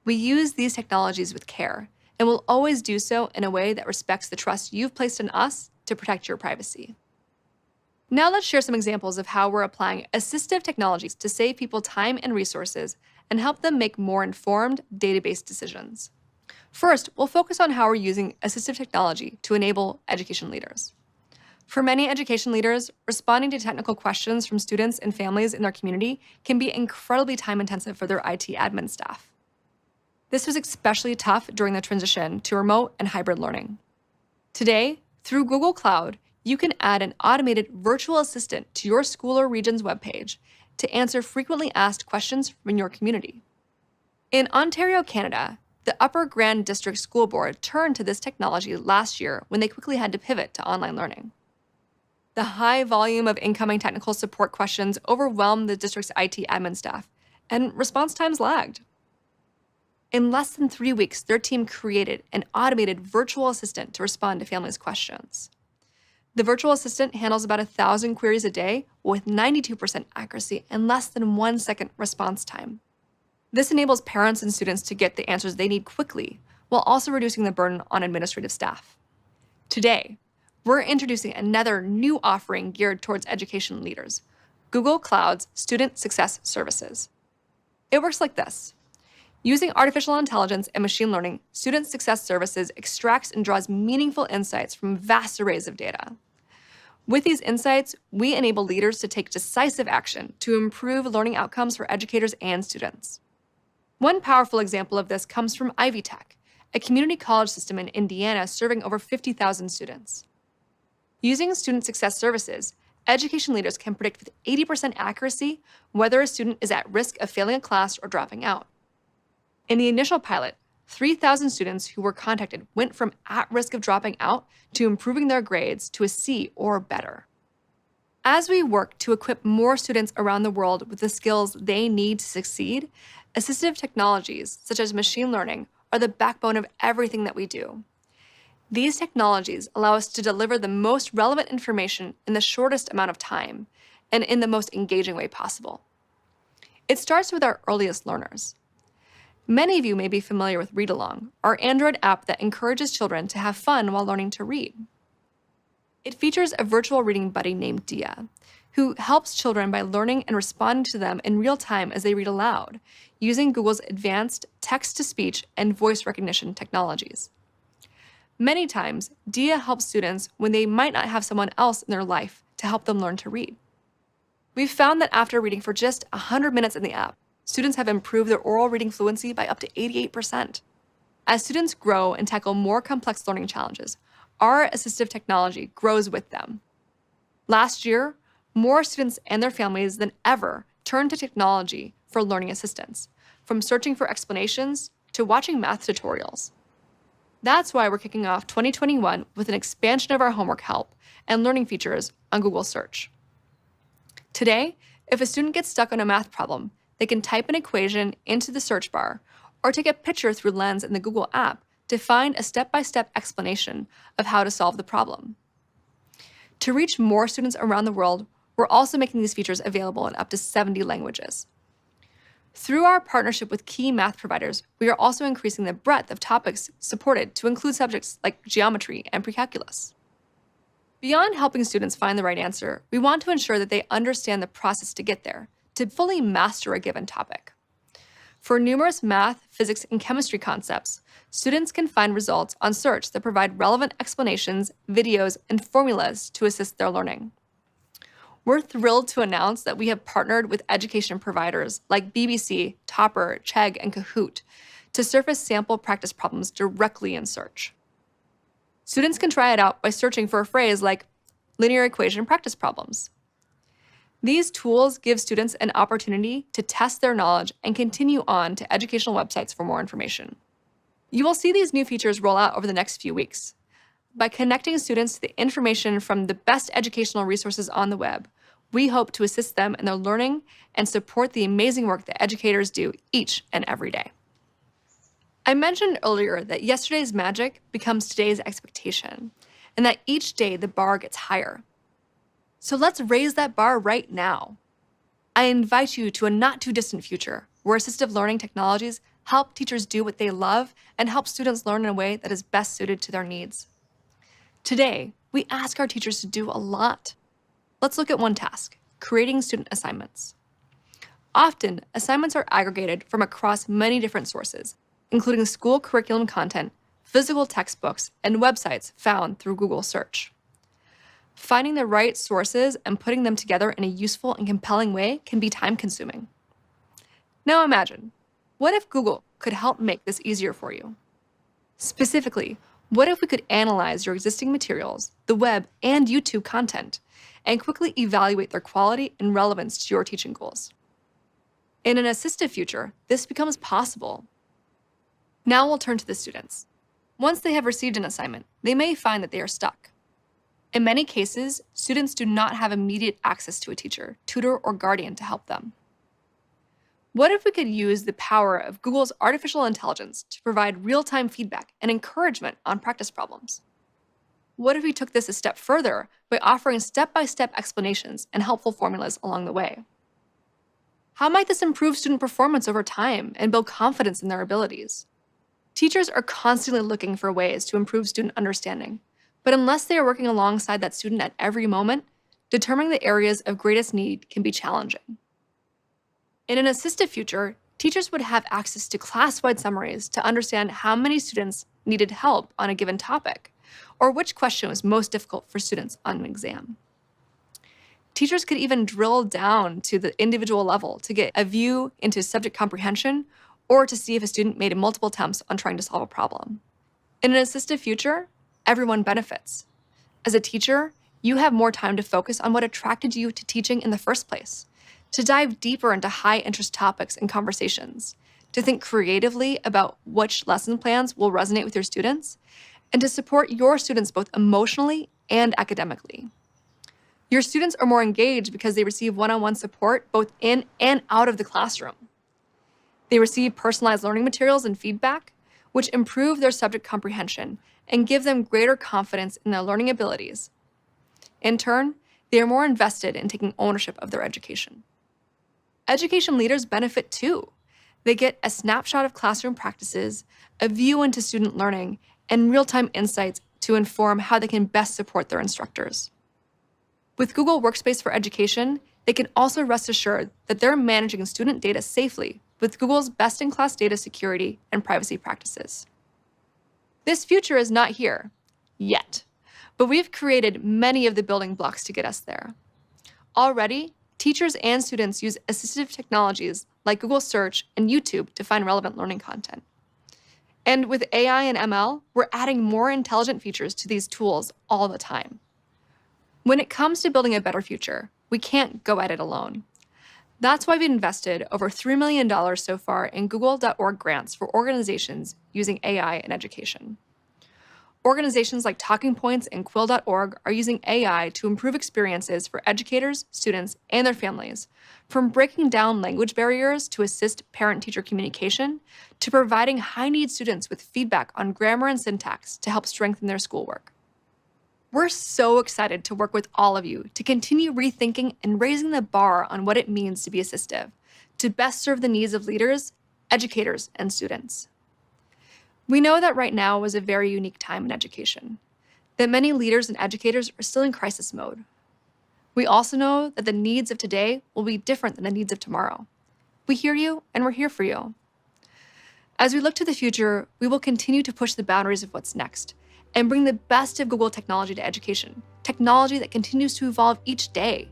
[SPEAKER 9] We use these technologies with care, and will always do so in a way that respects the trust you've placed in us to protect your privacy. Now let's share some examples of how we're applying assistive technologies to save people time and resources and help them make more informed, data-based decisions. First, we'll focus on how we're using assistive technology to enable education leaders. For many education leaders, responding to technical questions from students and families in their community can be incredibly time-intensive for their IT admin staff. This was especially tough during the transition to remote and hybrid learning. Today, through Google Cloud, you can add an automated virtual assistant to your school or region's webpage to answer frequently asked questions from your community. In Ontario, Canada, the Upper Grand District School Board turned to this technology last year when they quickly had to pivot to online learning. The high volume of incoming technical support questions overwhelmed the district's IT admin staff, and response times lagged. In less than 3 weeks, their team created an automated virtual assistant to respond to families' questions. The virtual assistant handles about 1,000 queries a day with 92% accuracy and less than 1 second response time. This enables parents and students to get the answers they need quickly, while also reducing the burden on administrative staff. Today, we're introducing another new offering geared towards education leaders, Google Cloud's Student Success Services. It works like this. Using artificial intelligence and machine learning, Student Success Services extracts and draws meaningful insights from vast arrays of data. With these insights, we enable leaders to take decisive action to improve learning outcomes for educators and students. One powerful example of this comes from Ivy Tech, a community college system in Indiana serving over 50,000 students. Using Student Success Services, education leaders can predict with 80% accuracy whether a student is at risk of failing a class or dropping out. In the initial pilot, 3,000 students who were contacted went from at risk of dropping out to improving their grades to a C or better. As we work to equip more students around the world with the skills they need to succeed, Assistive technologies, such as machine learning, are the backbone of everything that we do. These technologies allow us to deliver the most relevant information in the shortest amount of time and in the most engaging way possible. It starts with our earliest learners. Many of you may be familiar with Read Along, our Android app that encourages children to have fun while learning to read. It features a virtual reading buddy named Dia, who helps children by learning and responding to them in real time as they read aloud, using Google's advanced text-to-speech and voice recognition technologies. Many times, Dia helps students when they might not have someone else in their life to help them learn to read. We've found that after reading for just 100 minutes in the app, students have improved their oral reading fluency by up to 88%. As students grow and tackle more complex learning challenges, our assistive technology grows with them. Last year, more students and their families than ever turned to technology for learning assistance, from searching for explanations to watching math tutorials. That's why we're kicking off 2021 with an expansion of our homework help and learning features on Google Search. Today, if a student gets stuck on a math problem, they can type an equation into the search bar or take a picture through Lens in the Google app to find a step-by-step explanation of how to solve the problem. To reach more students around the world, we're also making these features available in up to 70 languages. Through our partnership with key math providers, we are also increasing the breadth of topics supported to include subjects like geometry and pre-calculus. Beyond helping students find the right answer, we want to ensure that they understand the process to get there, to fully master a given topic. For numerous math, physics, and chemistry concepts, students can find results on search that provide relevant explanations, videos, and formulas to assist their learning. We're thrilled to announce that we have partnered with education providers like BBC, Topper, Chegg, and Kahoot to surface sample practice problems directly in search. Students can try it out by searching for a phrase like linear equation practice problems. These tools give students an opportunity to test their knowledge and continue on to educational websites for more information. You will see these new features roll out over the next few weeks. By connecting students to the information from the best educational resources on the web, we hope to assist them in their learning and support the amazing work that educators do each and every day. I mentioned earlier that yesterday's magic becomes today's expectation, and that each day the bar gets higher. So let's raise that bar right now. I invite you to a not-too-distant future where assistive learning technologies help teachers do what they love and help students learn in a way that is best suited to their needs. Today, we ask our teachers to do a lot. Let's look at one task, creating student assignments. Often, assignments are aggregated from across many different sources, including school curriculum content, physical textbooks, and websites found through Google Search. Finding the right sources and putting them together in a useful and compelling way can be time-consuming. Now imagine, what if Google could help make this easier for you? Specifically, what if we could analyze your existing materials, the web, and YouTube content, and quickly evaluate their quality and relevance to your teaching goals? In an assistive future, this becomes possible. Now we'll turn to the students. Once they have received an assignment, they may find that they are stuck. In many cases, students do not have immediate access to a teacher, tutor, or guardian to help them. What if we could use the power of Google's artificial intelligence to provide real-time feedback and encouragement on practice problems? What if we took this a step further by offering step-by-step explanations and helpful formulas along the way? How might this improve student performance over time and build confidence in their abilities? Teachers are constantly looking for ways to improve student understanding, but unless they are working alongside that student at every moment, determining the areas of greatest need can be challenging. In an assistive future, teachers would have access to class-wide summaries to understand how many students needed help on a given topic, or which question was most difficult for students on an exam. Teachers could even drill down to the individual level to get a view into subject comprehension or to see if a student made multiple attempts on trying to solve a problem. In an assistive future, everyone benefits. As a teacher, you have more time to focus on what attracted you to teaching in the first place, to dive deeper into high-interest topics and conversations, to think creatively about which lesson plans will resonate with your students, and to support your students both emotionally and academically. Your students are more engaged because they receive one-on-one support both in and out of the classroom. They receive personalized learning materials and feedback, which improve their subject comprehension and give them greater confidence in their learning abilities. In turn, they are more invested in taking ownership of their education. Education leaders benefit too. They get a snapshot of classroom practices, a view into student learning, and real-time insights to inform how they can best support their instructors. With Google Workspace for Education, they can also rest assured that they're managing student data safely with Google's best-in-class data security and privacy practices. This future is not here yet, but we've created many of the building blocks to get us there. Already, teachers and students use assistive technologies like Google Search and YouTube to find relevant learning content. And with AI and ML, we're adding more intelligent features to these tools all the time. When it comes to building a better future, we can't go at it alone. That's why we've invested over $3 million so far in Google.org grants for organizations using AI in education. Organizations like Talking Points and Quill.org are using AI to improve experiences for educators, students, and their families, from breaking down language barriers to assist parent-teacher communication, to providing high-need students with feedback on grammar and syntax to help strengthen their schoolwork. We're so excited to work with all of you to continue rethinking and raising the bar on what it means to be assistive, to best serve the needs of leaders, educators, and students. We know that right now is a very unique time in education, that many leaders and educators are still in crisis mode. We also know that the needs of today will be different than the needs of tomorrow. We hear you, and we're here for you. As we look to the future, we will continue to push the boundaries of what's next and bring the best of Google technology to education, technology that continues to evolve each day.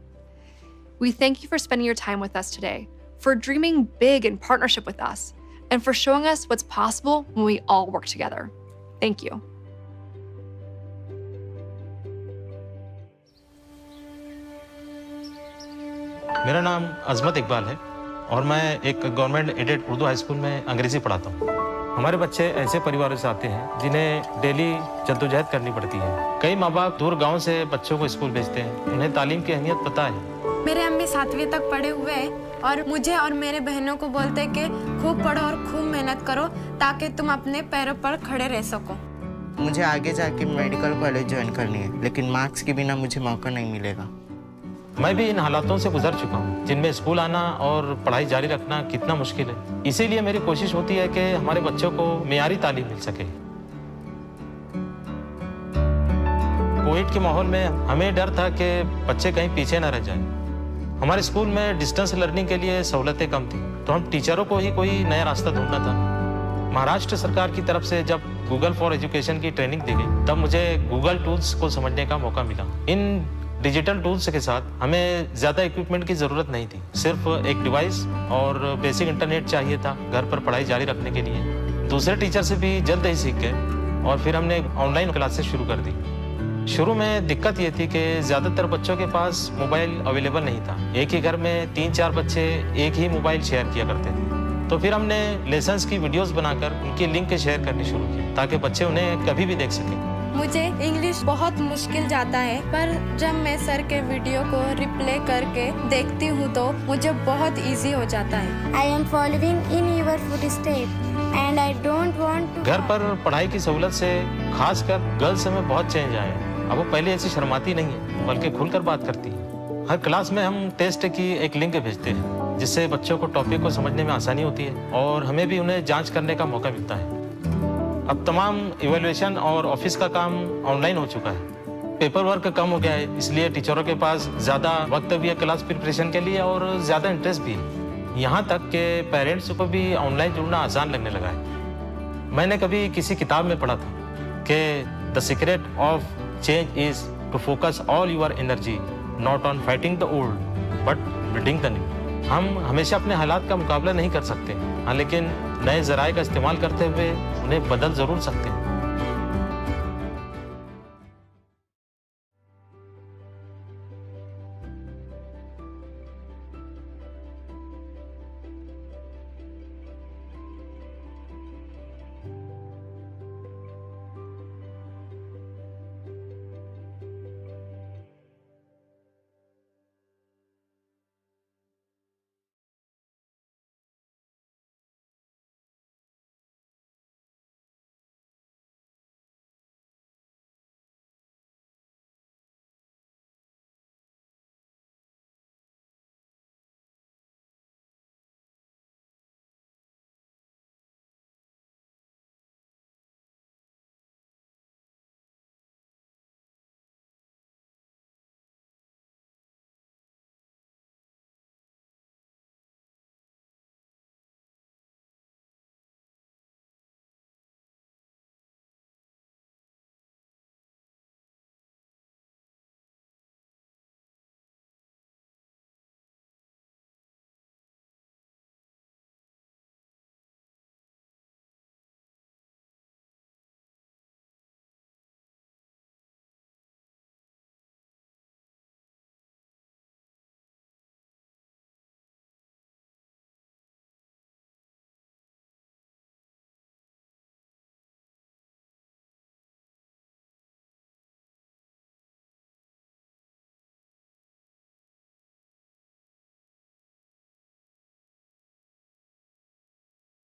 [SPEAKER 9] We thank you for spending your time with us today, for dreaming big in partnership with us, and for showing us what's possible when we all work together. Thank you.
[SPEAKER 8] मेरा नाम अजमत इकबाल है और मैं एक government aided Urdu high school में अंग्रेजी पढ़ाता हूँ। हमारे बच्चे ऐसे परिवारों से आते हैं जिन्हें डेली जद्दोजहद करनी पड़ती है। कई माँ बाप दूर गांव से बच्चों को स्कूल भेजते हैं, उन्हें तालीम की अहमियत पता है।
[SPEAKER 19] मेरे अम्मी 7वीं तक पढ़े हुए हैं और मुझे और मेरे बहनों को बोलते हैं कि खूब पढ़ो और खूब मेहनत करो ताकि तुम अपने पैरों पर खड़े रह सको।
[SPEAKER 22] मुझे आगे जाके मेडिकल कॉलेज ज्वाइन करनी है, लेकिन मार्क्स के बिना मुझे मौका नहीं मिलेगा।
[SPEAKER 8] मैं भी इन हालातों से गुजर चुका हूँ, जिनमें स्कूल आना और पढ़ाई जारी रखना कितना मुश्किल है। इसीलिए मेरी कोशिश होती है कि हमारे बच्चों को मेयारी तालीम मिल सके। कोविड के माहौल में हमें डर था कि बच्चे कहीं पीछे न रह जाएं। हमारे स्कूल में डिस्टेंस लर्निंग के लिए सहूलतें कम थी, तो हम टीचरों को ही कोई नया रास्ता ढूंढना था। महाराष्ट्र सरकार की तरफ से जब गूगल फॉर एजुकेशन की ट्रेनिंग दी गई, तब मुझे गूगल टूल्स को समझने का मौका मिला। इन डिजिटल टूल्स के साथ हमें ज़्यादा इक्विपमेंट की ज़रूरत नहीं थी, सिर्फ एक डिवाइस और बेसिक इंटरनेट चाहिए था घर पर पढ़ाई जारी रखने के लिए। दूसरे टीचर से भी जल्द ही सीख गए और फिर हमने ऑनलाइन क्लासेस शुरू कर दी। शुरू में दिक्कत ये थी कि ज़्यादातर बच्चों के पास मोबाइल अवेलेबल नहीं था। एक ही घर में 3-4 बच्चे एक ही मोबाइल शेयर किया करते थे। तो फिर हमने लेसन्स की वीडियोस बनाकर उनकी लिंक शेयर करनी शुरू की, ताकि बच्चे उन्हें कभी भी देख सकें।
[SPEAKER 19] मुझे इंग्लिश बहुत मुश्किल जाता है, पर जब मैं सर के वीडियो को रिप्ले करके देखती हूँ तो मुझे बहुत इजी हो जाता है।
[SPEAKER 23] I am following in your footsteps and I don't want to।
[SPEAKER 8] घर पर पढ़ाई की सहूलत से खासकर गर्ल्स में बहुत चेंज आया है। अब वो पहले ऐसी शर्माती नहीं है, बल्कि खुलकर बात करती है। हर क्लास में हम टेस्ट की एक लिंक भेजते हैं, जिससे बच्चों को टॉपिक को समझने में आसानी होती है और हमें भी उन्हें जांच करने का मौका मिलता है। अब तमाम इवैल्यूएशन और ऑफिस का काम ऑनलाइन हो चुका है। पेपर वर्क कम हो गया है, इसलिए टीचरों के पास ज़्यादा वक्त भी है क्लास प्रिपरेशन के लिए और ज़्यादा इंटरेस्ट भी है। यहाँ तक कि पेरेंट्स को भी ऑनलाइन जुड़ना आसान लगने लगा है। मैंने कभी किसी किताब में पढ़ा था कि the secret of change is to focus all your energy not on fighting the old but building the new. हम हमेशा अपने हालात का मुकाबला नहीं कर सकते, हाँ, लेकिन नए ज़राए का इस्तेमाल करते हुए उन्हें बदल ज़रूर सकते हैं।